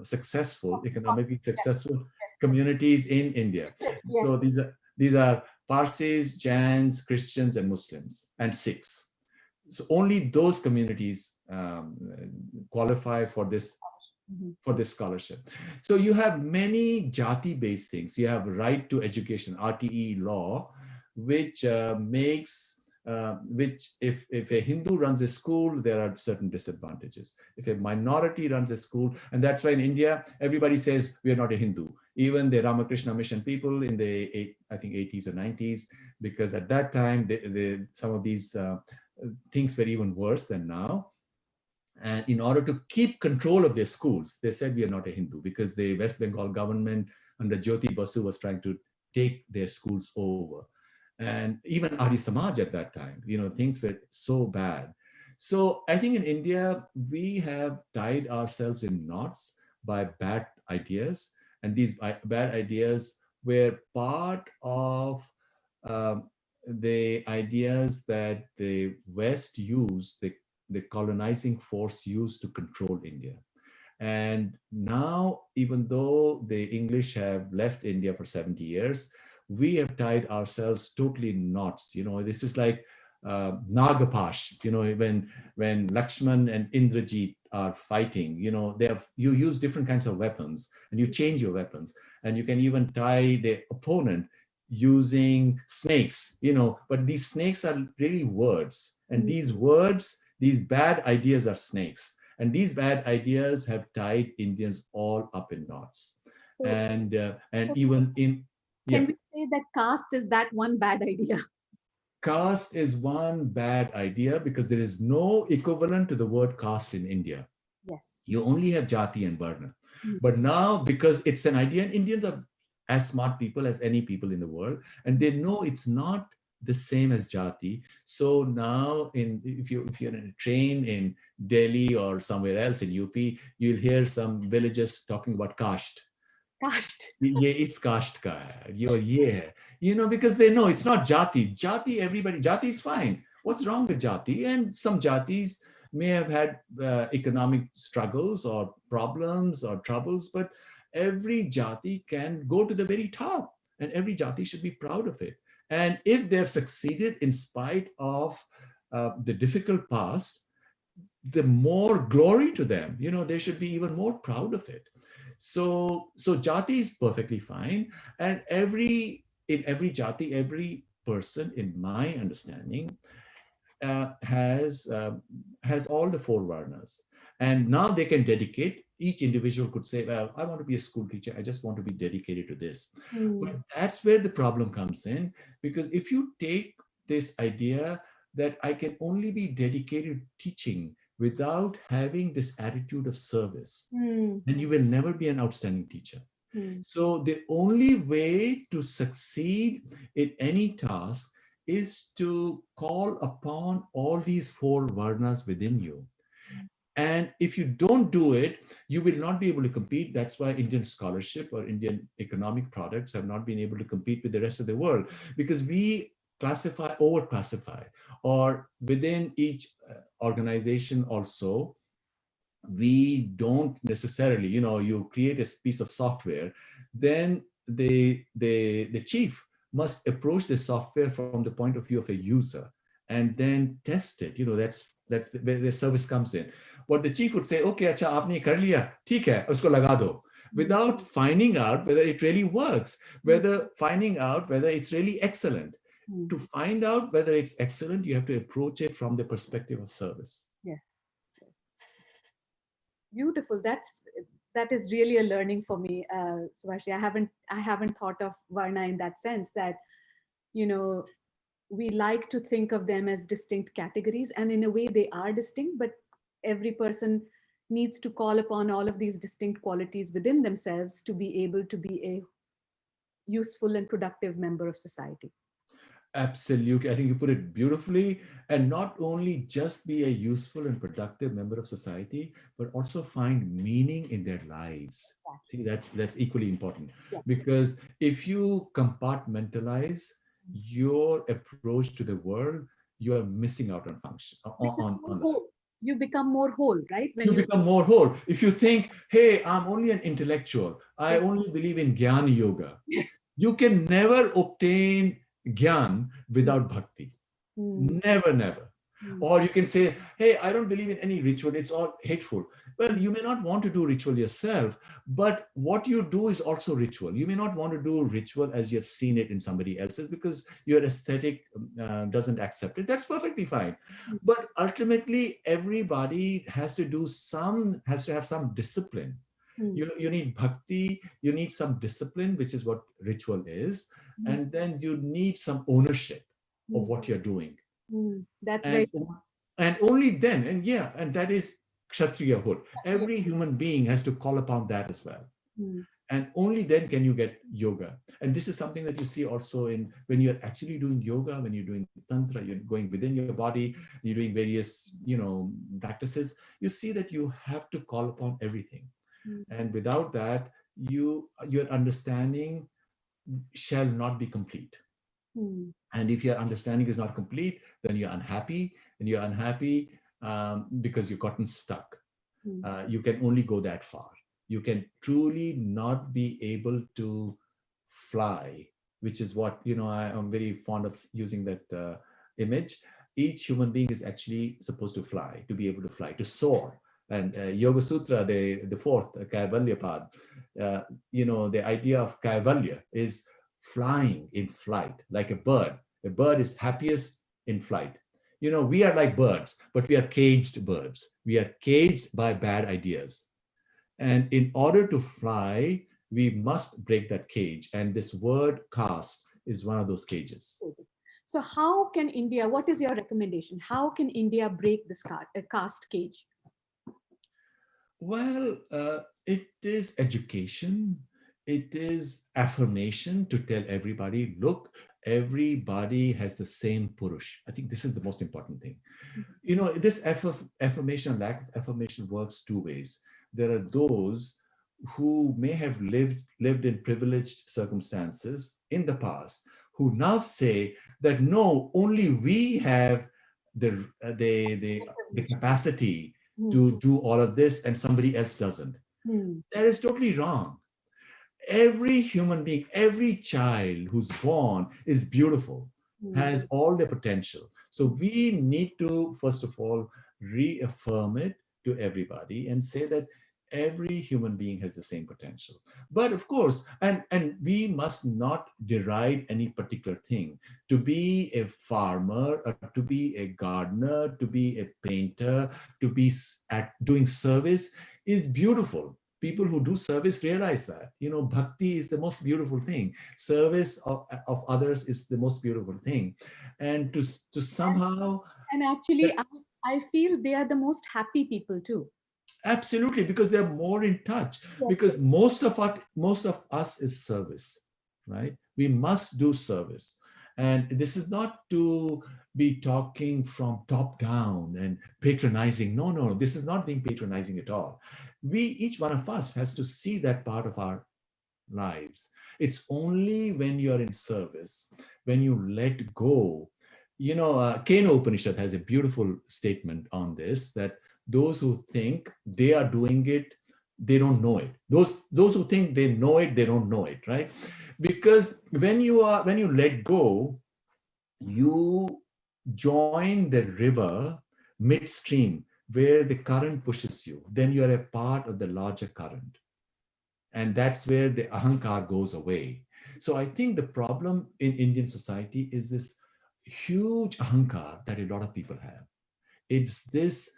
Speaker 2: successful, economically successful communities in India.
Speaker 1: Yes,
Speaker 2: So
Speaker 1: yes.
Speaker 2: these are Parsis, Jains, Christians, and Muslims, and Sikhs. So only those communities qualify for this
Speaker 1: Mhm.
Speaker 2: scholarship. So you have many jati-based things. You have right to education, RTE law, which which if a Hindu runs a school, there are certain disadvantages. If a minority runs a school, and that's why in India, everybody says we are not a Hindu. Even the Ramakrishna Mission people in the I think 80s or 90s, because at that time, some of these things were even worse than now. And in order to keep control of their schools, they said we are not a Hindu because the West Bengal government under Jyoti Basu was trying to take their schools over. And even Arya Samaj at that time, things were so bad. So I think in India, we have tied ourselves in knots by bad ideas. And these bad ideas were part of um, the ideas that the West used, the colonizing force used to control India. And now, even though the English have left India for 70 years, we have tied ourselves totally in knots. This is like Nagapash, when Lakshman and Indrajit are fighting, you use different kinds of weapons and you change your weapons. And you can even tie the opponent using snakes, but these snakes are really words. And these words, these bad ideas are snakes. And these bad ideas have tied Indians all up in knots.
Speaker 1: So,
Speaker 2: And
Speaker 1: so
Speaker 2: even in,
Speaker 1: can
Speaker 2: yeah,
Speaker 1: we say that caste is that one bad idea?
Speaker 2: caste is one bad idea because there is no equivalent to the word caste in India.
Speaker 1: Yes.
Speaker 2: You only have Jati and Varna.
Speaker 1: Mm.
Speaker 2: But now, because it's an idea, and Indians are as smart people as any people in the world, and they know it's not the same as Jati. So now, if you're in a train in Delhi or somewhere else in UP, you'll hear some villagers talking about caste.
Speaker 1: Caste.
Speaker 2: Yeah, it's caste ka hai. Yeah. Because they know it's not Jati. Jati is fine. What's wrong with Jati? And some Jatis may have had economic struggles or problems or troubles, but every jati can go to the very top, and every jati should be proud of it. And if they have succeeded in spite of the difficult past, the more glory to them. They should be even more proud of it. So jati is perfectly fine, and in every jati, every person, in my understanding, has all the four varnas, and now they can dedicate. Each individual could say, "Well, I want to be a school teacher. I just want to be dedicated to this." But that's where the problem comes in, because if you take this idea that I can only be dedicated to teaching without having this attitude of service, then you will never be an outstanding teacher. So the only way to succeed in any task is to call upon all these four varnas within you. And if you don't do it, you will not be able to compete. That's why Indian scholarship or Indian economic products have not been able to compete with the rest of the world, because we over classify, or within each organization also, we don't necessarily, you create a piece of software, then the chief must approach the software from the point of view of a user and then test it. That's where the service comes in. What the chief would say, okay, acha aapne kar liya, theek hai, usko laga do, without finding out whether it really works, finding out whether it's really excellent. To find out whether it's excellent, you have to approach it from the perspective of service.
Speaker 1: Yes. Beautiful. That is really a learning for me, Subhash. I haven't thought of Varna in that sense, that we like to think of them as distinct categories, and in a way they are distinct, but every person needs to call upon all of these distinct qualities within themselves to be able to be a useful and productive member of society.
Speaker 2: Absolutely. I think you put it beautifully. And not only just be a useful and productive member of society, but also find meaning in their lives. See, that's equally important. Because if you compartmentalize your approach to the world, you are missing out on function.
Speaker 1: You become more whole, right?
Speaker 2: When you become more whole. If you think, hey, I'm only an intellectual, I only believe in Jnana Yoga, you can never obtain Gyan without bhakti. Never, never. Or you can say, hey, I don't believe in any ritual, it's all hateful. Well, you may not want to do ritual yourself, but what you do is also ritual. You may not want to do ritual as you have seen it in somebody else's because your aesthetic doesn't accept it. That's perfectly fine. But ultimately, everybody has to have some discipline. You need bhakti, you need some discipline, which is what ritual is. And then you need some ownership of what you're doing.
Speaker 1: That's right.
Speaker 2: And only then, and that is Kshatriyahood. Every human being has to call upon that as well. And only then can you get yoga. And this is something that you see also when you're actually doing yoga, when you're doing tantra, you're going within your body, you're doing various, practices, you see that you have to call upon everything. And without that, your understanding shall not be complete. And if your understanding is not complete, then you're unhappy, and you're unhappy because you've gotten stuck. You can only go that far. You can truly not be able to fly, which is what, I'm very fond of using that image. Each human being is actually supposed to fly, to be able to fly, to soar. And Yoga Sutra, the fourth, Kaivalya Pad, the idea of Kaivalya is flying in flight, like a bird. A bird is happiest in flight. We are like birds, but we are caged birds. We are caged by bad ideas. And in order to fly, we must break that cage. And this word caste is one of those cages.
Speaker 1: So how can India, what is your recommendation? How can India break this caste cage?
Speaker 2: Well, it is education. It is affirmation to tell everybody, look, everybody has the same Purush. I think this is the most important thing. This affirmation, lack of affirmation works two ways. There are those who may have lived in privileged circumstances in the past, who now say that no, only we have the capacity to do all of this and somebody else doesn't. That is totally wrong. Every human being, every child who's born is beautiful, has all the potential. So we need to, first of all, reaffirm it to everybody and say that every human being has the same potential. But of course, and we must not deride any particular thing. To be a farmer, or to be a gardener, to be a painter, to be at doing service is beautiful. People who do service realize that, bhakti is the most beautiful thing. Service of others is the most beautiful thing. And to somehow,
Speaker 1: And actually, I feel they are the most happy people too.
Speaker 2: absolutely, because they're more in touch.
Speaker 1: Yes.
Speaker 2: Because most of us is service, right? We must do service. And this is not to be talking from top down and patronizing. No, no, this is not being patronizing at all. Each one of us has to see that part of our lives. It's only when you're in service, when you let go. Kena Upanishad has a beautiful statement on this, that those who think they are doing it, they don't know it. Those who think they know it, they don't know it, right? Because when you let go, you join the river midstream where the current pushes you. Then you are a part of the larger current. And that's where the ahankar goes away. So I think the problem in Indian society is this huge ahankar that a lot of people have. It's this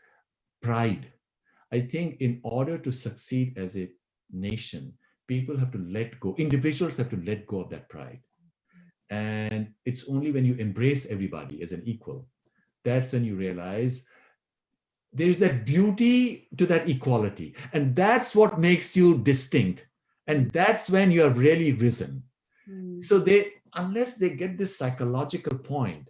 Speaker 2: pride. I think in order to succeed as a nation, people have to let go, individuals have to let go of that pride. And it's only when you embrace everybody as an equal, that's when you realize there's that beauty to that equality. And that's what makes you distinct. And that's when you have really risen. So unless they get this psychological point,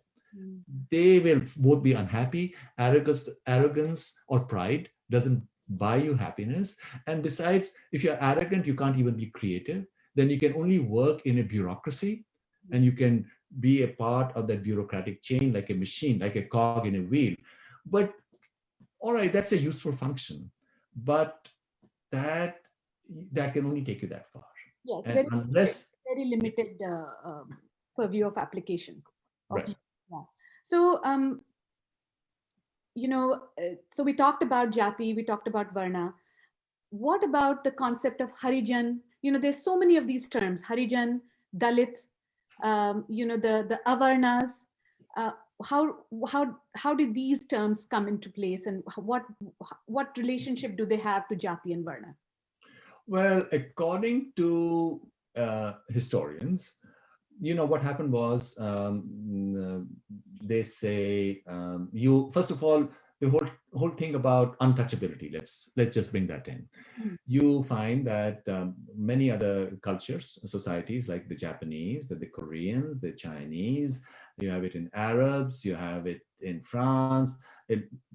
Speaker 2: they will both be unhappy. Arrogance or pride doesn't buy you happiness. And besides, if you're arrogant, you can't even be creative. Then you can only work in a bureaucracy, and you can be a part of that bureaucratic chain like a machine, like a cog in a wheel. But all right, that's a useful function, but that can only take you that far.
Speaker 1: Yeah, it's
Speaker 2: And unless
Speaker 1: very limited purview of application.
Speaker 2: right.
Speaker 1: Yeah. So, so we talked about Jati, we talked about Varna. What about the concept of Harijan? There's so many of these terms: Harijan, Dalit, the Avarnas. Uh, how did these terms come into place, and what relationship do they have to Jati and Varna?
Speaker 2: Well, according to historians, what happened was, they say, you first of all, the whole thing about untouchability. Let's just bring that in. You find that many other cultures, societies like the Japanese, the Koreans, the Chinese, you have it in Arabs, you have it in France,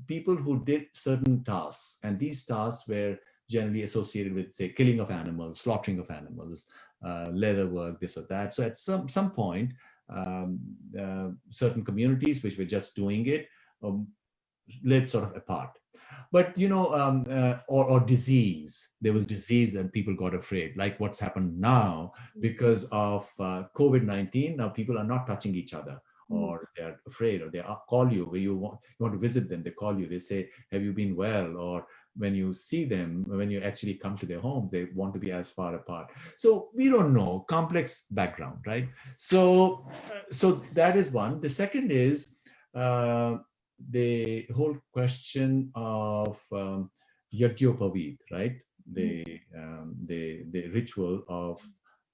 Speaker 2: people who did certain tasks, and these tasks were generally associated with, say, killing of animals, slaughtering of animals, leather work, this or that. So at some point, certain communities which were just doing it lived sort of apart. But or disease. There was disease and people got afraid, like what's happened now because of COVID-19. Now people are not touching each other, or they're afraid, or they call you where you want to visit them. They call you. They say, "Have you been well?" Or when you see them, when you actually come to their home, they want to be as far apart. So we don't know, complex background, right? So that is one. The second is the whole question of Yajñopavid, right? The ritual of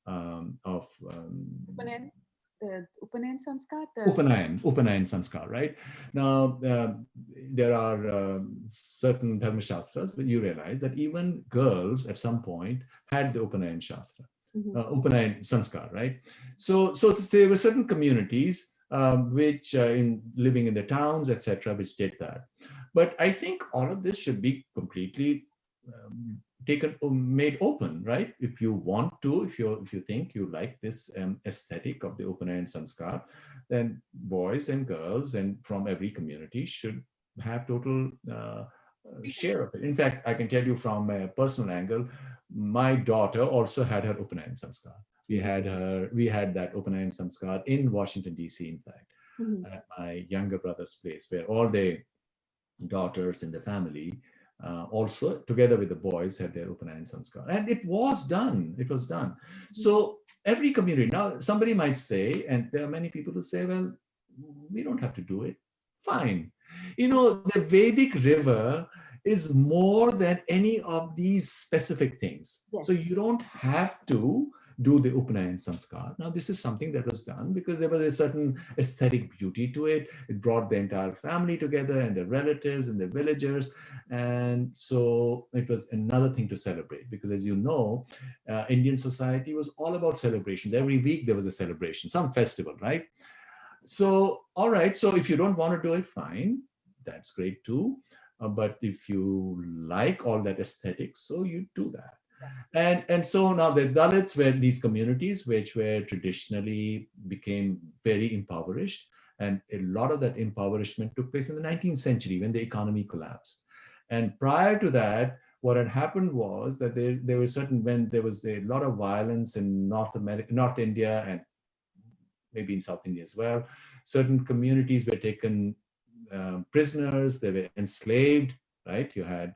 Speaker 1: Upanan, the Upanan Sanskar?
Speaker 2: Upanayan Sanskar, right? Now, there are certain Dharma Shastras, but you realize that even girls at some point had the Upanayan Shastra, Upanayan Sanskar, right? So there were certain communities which in living in the towns, etc., which did that. But I think all of this should be completely made open, right? If you want to, if you think you like this aesthetic of the Upanayan Sanskar, then boys and girls and from every community should have total share of it. In fact, I can tell you from a personal angle, my daughter also had her Upanayan Sanskar. We had that Upanayan Sanskar in Washington, D.C., in fact, at my younger brother's place, where all the daughters in the family also, together with the boys, had their Upanayan Sanskar. And it was done. It was done. So every community, now somebody might say, and there are many people who say, well, we don't have to do it. Fine. You know, the Vedic river is more than any of these specific things.
Speaker 1: Yes.
Speaker 2: So you don't have to do the Upanayan Sanskar. Now, this is something that was done because there was a certain aesthetic beauty to it. It brought the entire family together and their relatives and their villagers. And so it was another thing to celebrate because, as you know, Indian society was all about celebrations. Every week there was a celebration, some festival, right? So, all right. So if you don't want to do it, fine. That's great too. But if you like all that aesthetics, so you do that. And so now the Dalits were these communities which were traditionally became very impoverished. And a lot of that impoverishment took place in the 19th century when the economy collapsed. And prior to that, what had happened was that there were when there was a lot of violence in North America, North India, and maybe in South India as well. Certain communities were taken prisoners, they were enslaved, right? You had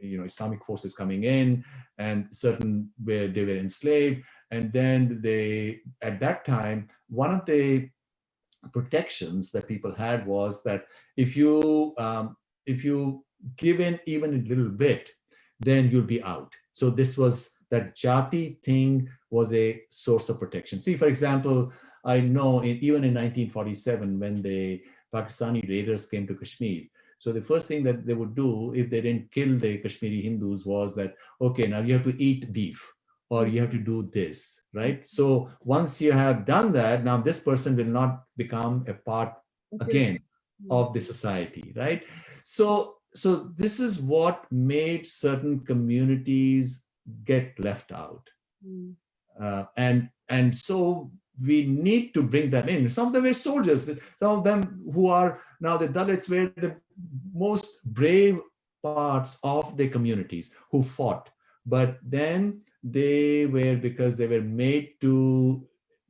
Speaker 2: Islamic forces coming in, and certain where they were enslaved. And then at that time, one of the protections that people had was that if you give in even a little bit, then you'll be out. So that Jati thing was a source of protection. See, for example, I know even in 1947, when the Pakistani raiders came to Kashmir, so the first thing that they would do if they didn't kill the Kashmiri Hindus was that, okay, now you have to eat beef or you have to do this, right? So once you have done that, now this person will not become a part again of the society, right? So this is what made certain communities get left out. And so we need to bring them in. Some of them were soldiers. Some of them who are now the Dalits were the most brave parts of the communities who fought. But then because they were made to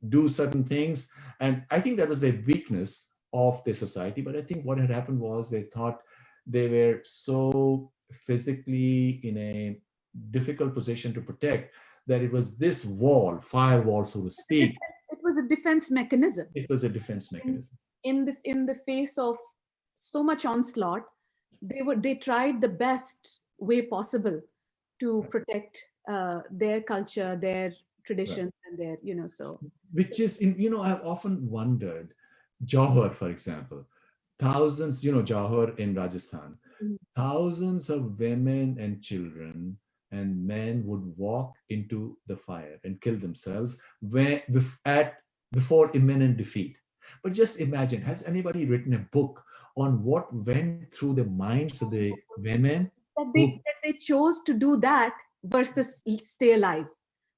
Speaker 2: do certain things. And I think that was the weakness of the society. But I think what had happened was they thought they were so physically in a difficult position to protect that it was this firewall, so to speak.
Speaker 1: It was a defense mechanism.
Speaker 2: It was a defense mechanism.
Speaker 1: In the face of so much onslaught, they tried the best way possible to protect their culture, their traditions, and their, so.
Speaker 2: Which is, I've often wondered, Jauhar, for example, thousands, Jauhar in Rajasthan, thousands of women and children and men would walk into the fire and kill themselves before imminent defeat. But just imagine, has anybody written a book on what went through the minds of the women?
Speaker 1: That they chose to do that versus stay alive.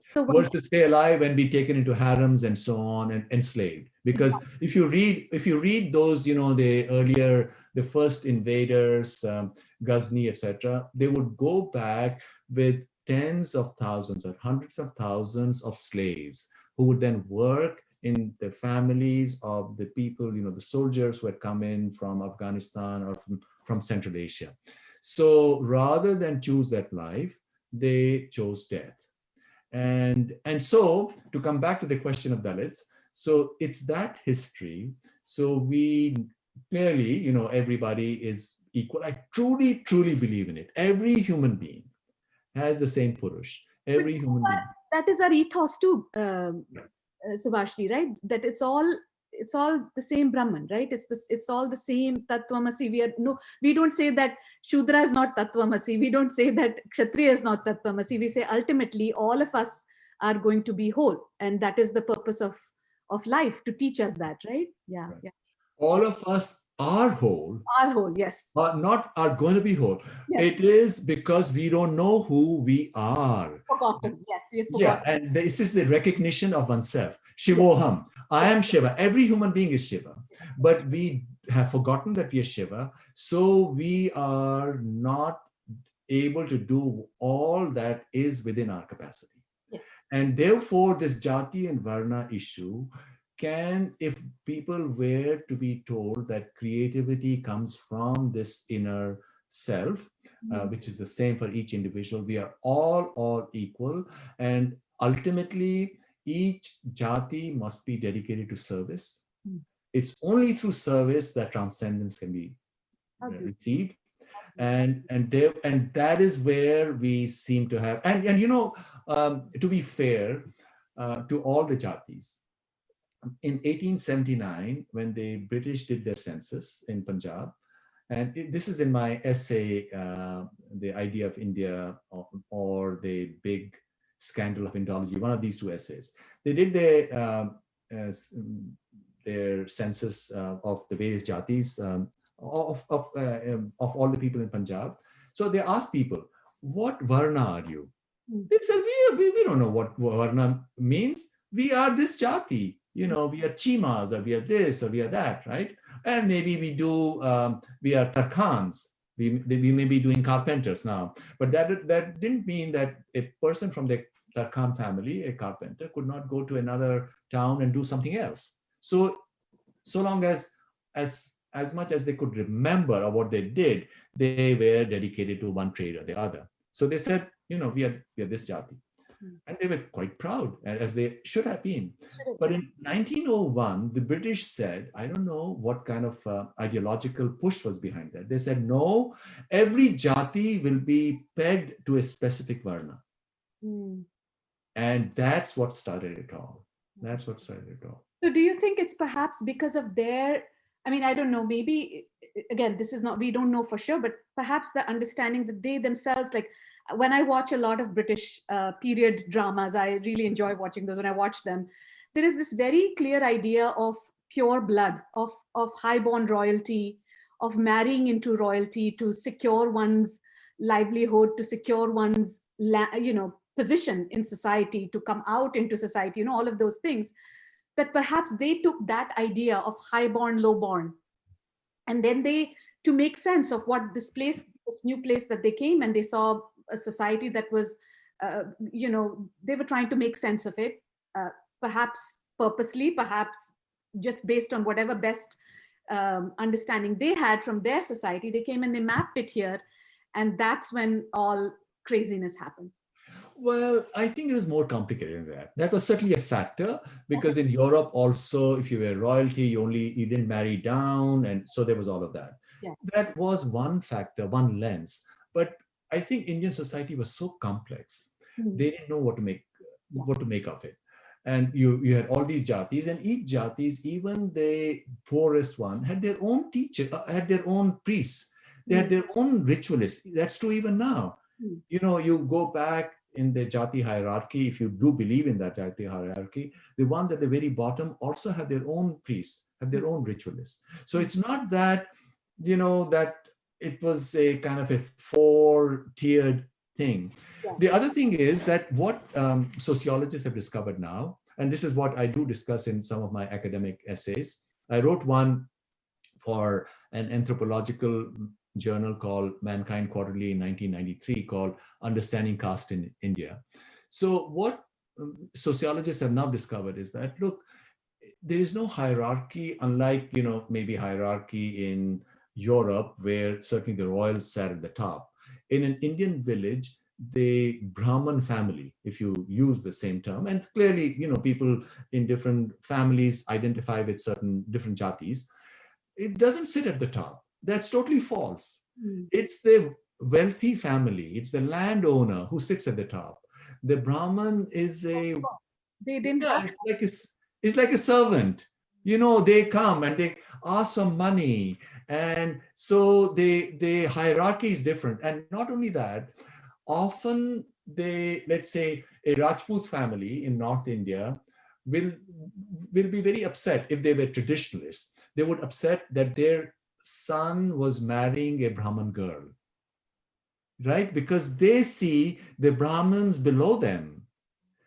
Speaker 1: So
Speaker 2: versus stay alive and be taken into harems and so on and enslaved. Because if you read those, the first invaders, Ghazni, etc., they would go back with tens of thousands or hundreds of thousands of slaves who would then work in the families of the people, the soldiers who had come in from Afghanistan or from Central Asia. So rather than choose that life, they chose death. And so to come back to the question of Dalits, so it's that history. So we clearly, everybody is equal. I truly, truly believe in it. Every human being has the same Purush. Every human being.
Speaker 1: That is our ethos too, Subhash, right? That it's all the same Brahman, right? It's all the same Tattvamasi. We don't say that Shudra is not Tattvamasi. We don't say that Kshatriya is not Tattvamasi. We say ultimately all of us are going to be whole, and that is the purpose of life, to teach us that, right? Yeah,
Speaker 2: right.
Speaker 1: Yeah.
Speaker 2: All of us are whole.
Speaker 1: Are whole, yes.
Speaker 2: Are going to be whole.
Speaker 1: Yes.
Speaker 2: It is because we don't know who we are.
Speaker 1: Forgotten, yes. We have forgotten.
Speaker 2: Yeah, and this is the recognition of oneself. Shivoham. I am Shiva. Every human being is Shiva. But we have forgotten that we are Shiva, so we are not able to do all that is within our capacity.
Speaker 1: Yes.
Speaker 2: And therefore, this Jati and Varna issue can, if people were to be told that creativity comes from this inner self, which is the same for each individual, we are all equal. And ultimately, each Jati must be dedicated to service. It's only through service that transcendence can be received. And that is where we seem to have, and you know, to be fair to all the Jatis, in 1879, when the British did their census in Punjab, and this is in my essay, The Idea of India, or The Big Scandal of Indology, one of these two essays. They did their census of the various Jatis, of all the people in Punjab. So they asked people, what Varna are you? They said, we don't know what Varna means. We are this Jati. You know, we are Chimas, or we are this, or we are that, right? And maybe we do, we are Tarkhans. We may be doing carpenters now. But that didn't mean that a person from the Tarkhan family, a carpenter, could not go to another town and do something else. So long as much as they could remember of what they did, they were dedicated to one trade or the other. So they said, you know, we are this Jati. And they were quite proud, as they should have been. But in 1901, the British said, I don't know what kind of ideological push was behind that. They said, no, every Jati will be pegged to a specific Varna. And that's what started it all. That's what started it all.
Speaker 1: So do you think it's perhaps because of their, I mean, I don't know, maybe, again, this is not, we don't know for sure, but perhaps the understanding that they themselves, like when I watch a lot of British period dramas, I really enjoy watching those. When I watch them, there is this very clear idea of pure blood, of highborn royalty, of marrying into royalty to secure one's livelihood, to secure one's, position in society, to come out into society, all of those things. That perhaps they took that idea of highborn, lowborn, and then they, to make sense of what this new place that they came, and they saw a society that was, they were trying to make sense of it, perhaps purposely, perhaps just based on whatever best understanding they had from their society. They came and they mapped it here, and that's when all craziness happened.
Speaker 2: Well, I think it was more complicated than that. That was certainly a factor, because in Europe also, if you were royalty, you didn't marry down, and so there was all of that.
Speaker 1: Yeah.
Speaker 2: That was one factor, one lens. But I think Indian society was so complex. They didn't know what to make of it. And you had all these Jatis, and each Jatis, even the poorest one, had their own teacher, had their own priests. They had their own ritualists. That's true even now. You know, you go back in the Jati hierarchy, if you do believe in that Jati hierarchy, the ones at the very bottom also have their own priests, have their own ritualists. So it's not that, that it was a kind of a four-tiered thing.
Speaker 1: Yeah.
Speaker 2: The other thing is that what sociologists have discovered now, and this is what I do discuss in some of my academic essays. I wrote one for an anthropological journal called Mankind Quarterly in 1993 called Understanding Caste in India. So what sociologists have now discovered is that, look, there is no hierarchy, unlike, maybe hierarchy in Europe, where certainly the royals sat at the top. In an Indian village, the Brahman family, if you use the same term, and clearly, people in different families identify with certain different Jatis, it doesn't sit at the top. That's totally false. It's the wealthy family, it's the landowner who sits at the top. The Brahman is it's like a servant. They come and they ask for money. And so the hierarchy is different. And not only that, often let's say a Rajput family in North India will be very upset if they were traditionalists. They would upset that their son was marrying a Brahman girl, right? Because they see the Brahmins below them.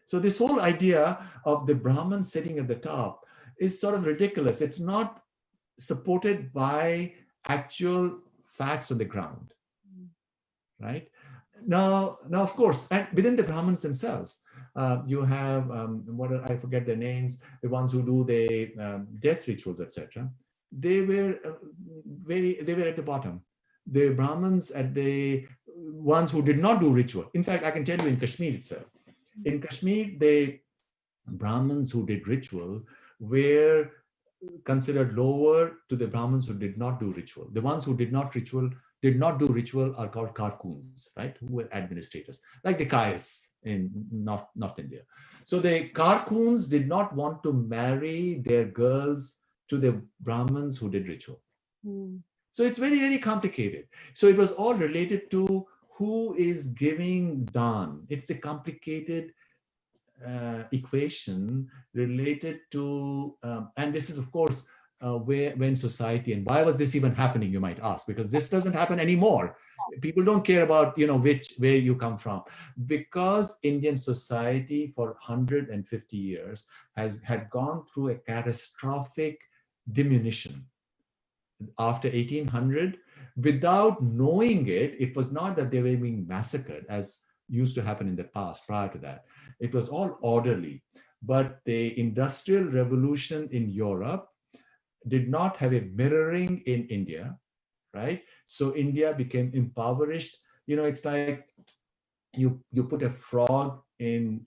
Speaker 2: So this whole idea of the Brahman sitting at the top is sort of ridiculous. It's not supported by actual facts on the ground, right? Now, of course, and within the Brahmins themselves, you have I forget their names, the ones who do the death rituals, etc. They were they were at the bottom. The Brahmins at the ones who did not do ritual. In fact, I can tell you in Kashmir itself. In Kashmir, the Brahmins who did ritual were considered lower to the Brahmins who did not do ritual. The ones who did not do ritual are called karkuns, right? Who were administrators, like the Kayas in North India. So the karkuns did not want to marry their girls to the Brahmins who did ritual. So it's very, very complicated. So it was all related to who is giving dan. It's a complicated equation related to, and this is of course when society, and why was this even happening, you might ask, because this doesn't happen anymore. People don't care about where you come from, because Indian society for 150 years had gone through a catastrophic diminution. After 1800, without knowing it, it was not that they were being massacred as used to happen in the past. Prior to that, it was all orderly. But the Industrial Revolution in Europe did not have a mirroring in India, right? So India became impoverished. It's like you put a frog in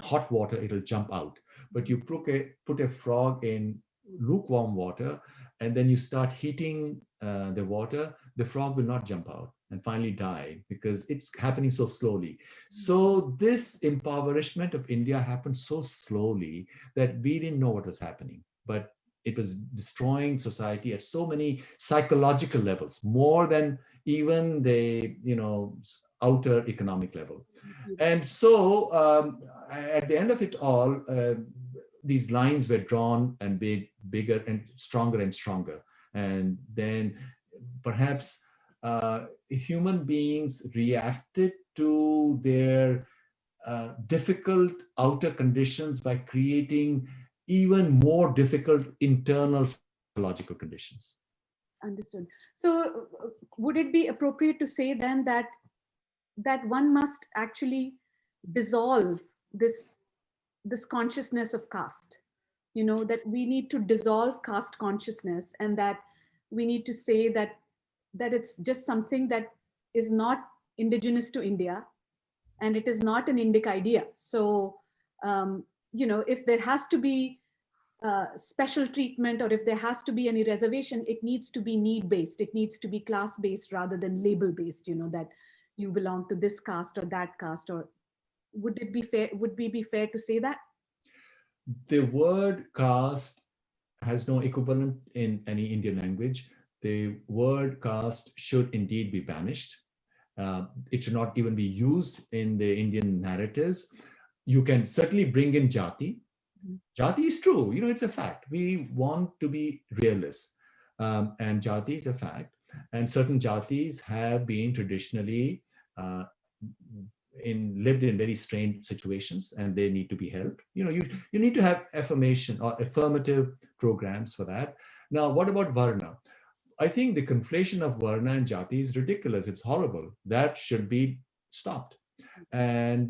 Speaker 2: hot water, it'll jump out. But you put a frog in lukewarm water, and then you start heating the water, the frog will not jump out and finally die because it's happening so slowly. So this impoverishment of India happened so slowly that we didn't know what was happening, but it was destroying society at so many psychological levels, more than even the outer economic level. And so at the end of it all, these lines were drawn and bigger and stronger. And then perhaps human beings reacted to their difficult outer conditions by creating even more difficult internal psychological conditions.
Speaker 1: Understood. So would it be appropriate to say then that one must actually dissolve this consciousness of caste, that we need to dissolve caste consciousness, and that we need to say that it's just something that is not indigenous to India, and it is not an Indic idea. So, if there has to be special treatment, or if there has to be any reservation, it needs to be need-based. It needs to be class-based rather than label-based, that you belong to this caste or that caste. Or would it be fair? Would we be fair to say that?
Speaker 2: The word caste has no equivalent in any Indian language. The word caste should indeed be banished. It should not even be used in the Indian narratives. You can certainly bring in jati. Jati is true, it's a fact. We want to be realists. And jati is a fact. And certain jatis have been traditionally lived in very strange situations, and they need to be helped. You need to have affirmation or affirmative programs for that. Now, what about Varna? I think the conflation of Varna and Jati is ridiculous. It's horrible. That should be stopped. And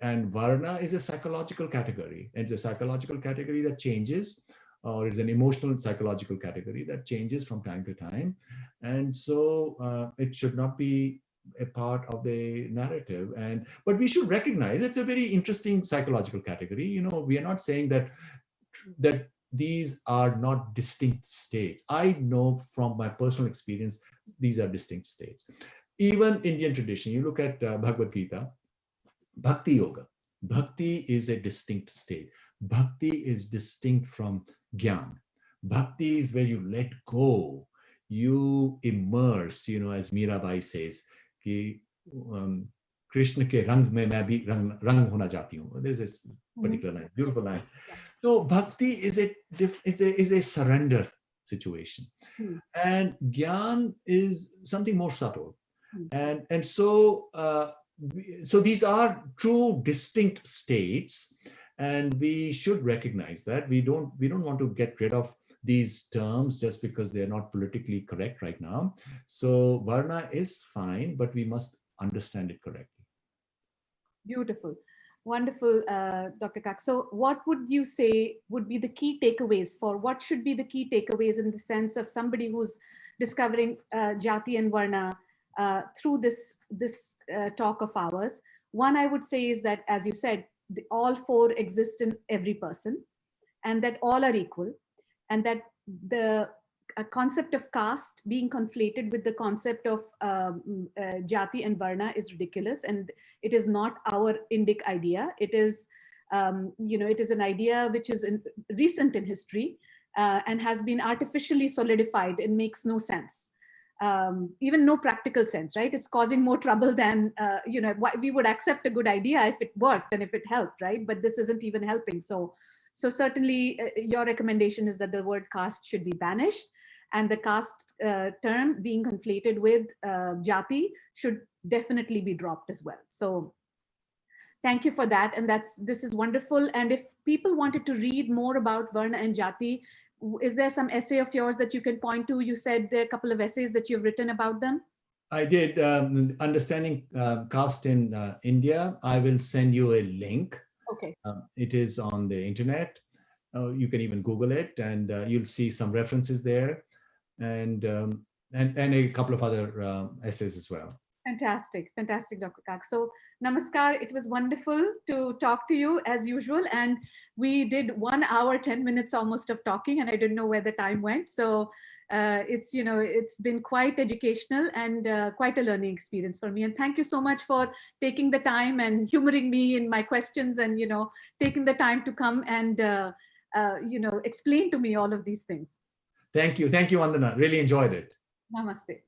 Speaker 2: Varna is a psychological category. It's a psychological category that changes, or is an emotional psychological category that changes from time to time. And so it should not be a part of the narrative. But we should recognize it's a very interesting psychological category. We are not saying that these are not distinct states. I know from my personal experience, these are distinct states. Even Indian tradition, you look at Bhagavad Gita, Bhakti Yoga. Bhakti is a distinct state. Bhakti is distinct from Gyan. Bhakti is where you let go, you immerse, as Mirabai says, ki, Krishna ke rang mein main bhi rang hona chahti hu. There's this particular line, beautiful line. So bhakti is a surrender situation, and Gyan is something more subtle, and so these are true distinct states, And we should recognize that we don't want to get rid of these terms just because they're not politically correct right now. So Varna is fine, but we must understand it correctly.
Speaker 1: Beautiful. Wonderful, Dr. Kak. So what would you say would be the key takeaways for what should be the key takeaways in the sense of somebody who's discovering Jati and Varna through this talk of ours? One, I would say is that, as you said, all four exist in every person and that all are equal, and that the concept of caste being conflated with the concept of Jati and Varna is ridiculous, and it is not our Indic idea. It is, it is an idea which is recent in history and has been artificially solidified and makes no sense. Even no practical sense, right? It's causing more trouble than, we would accept a good idea if it worked and if it helped, right? But this isn't even helping. So certainly your recommendation is that the word caste should be banished, and the caste term being conflated with Jati should definitely be dropped as well. So thank you for that. And this is wonderful. And if people wanted to read more about Varna and Jati, is there some essay of yours that you can point to? You said there are a couple of essays that you've written about them.
Speaker 2: I did. Understanding caste in India. I will send you a link.
Speaker 1: Okay.
Speaker 2: It is on the internet. You can even Google it, and you'll see some references there, and a couple of other essays as well.
Speaker 1: Fantastic, fantastic, Dr. Kak. So, namaskar. It was wonderful to talk to you as usual, and we did 1 hour 10 minutes almost of talking, and I didn't know where the time went. So, it's been quite educational and quite a learning experience for me. And thank you so much for taking the time and humoring me in my questions, and taking the time to come and explain to me all of these things.
Speaker 2: Thank you, Vandana. Really enjoyed it.
Speaker 1: Namaste.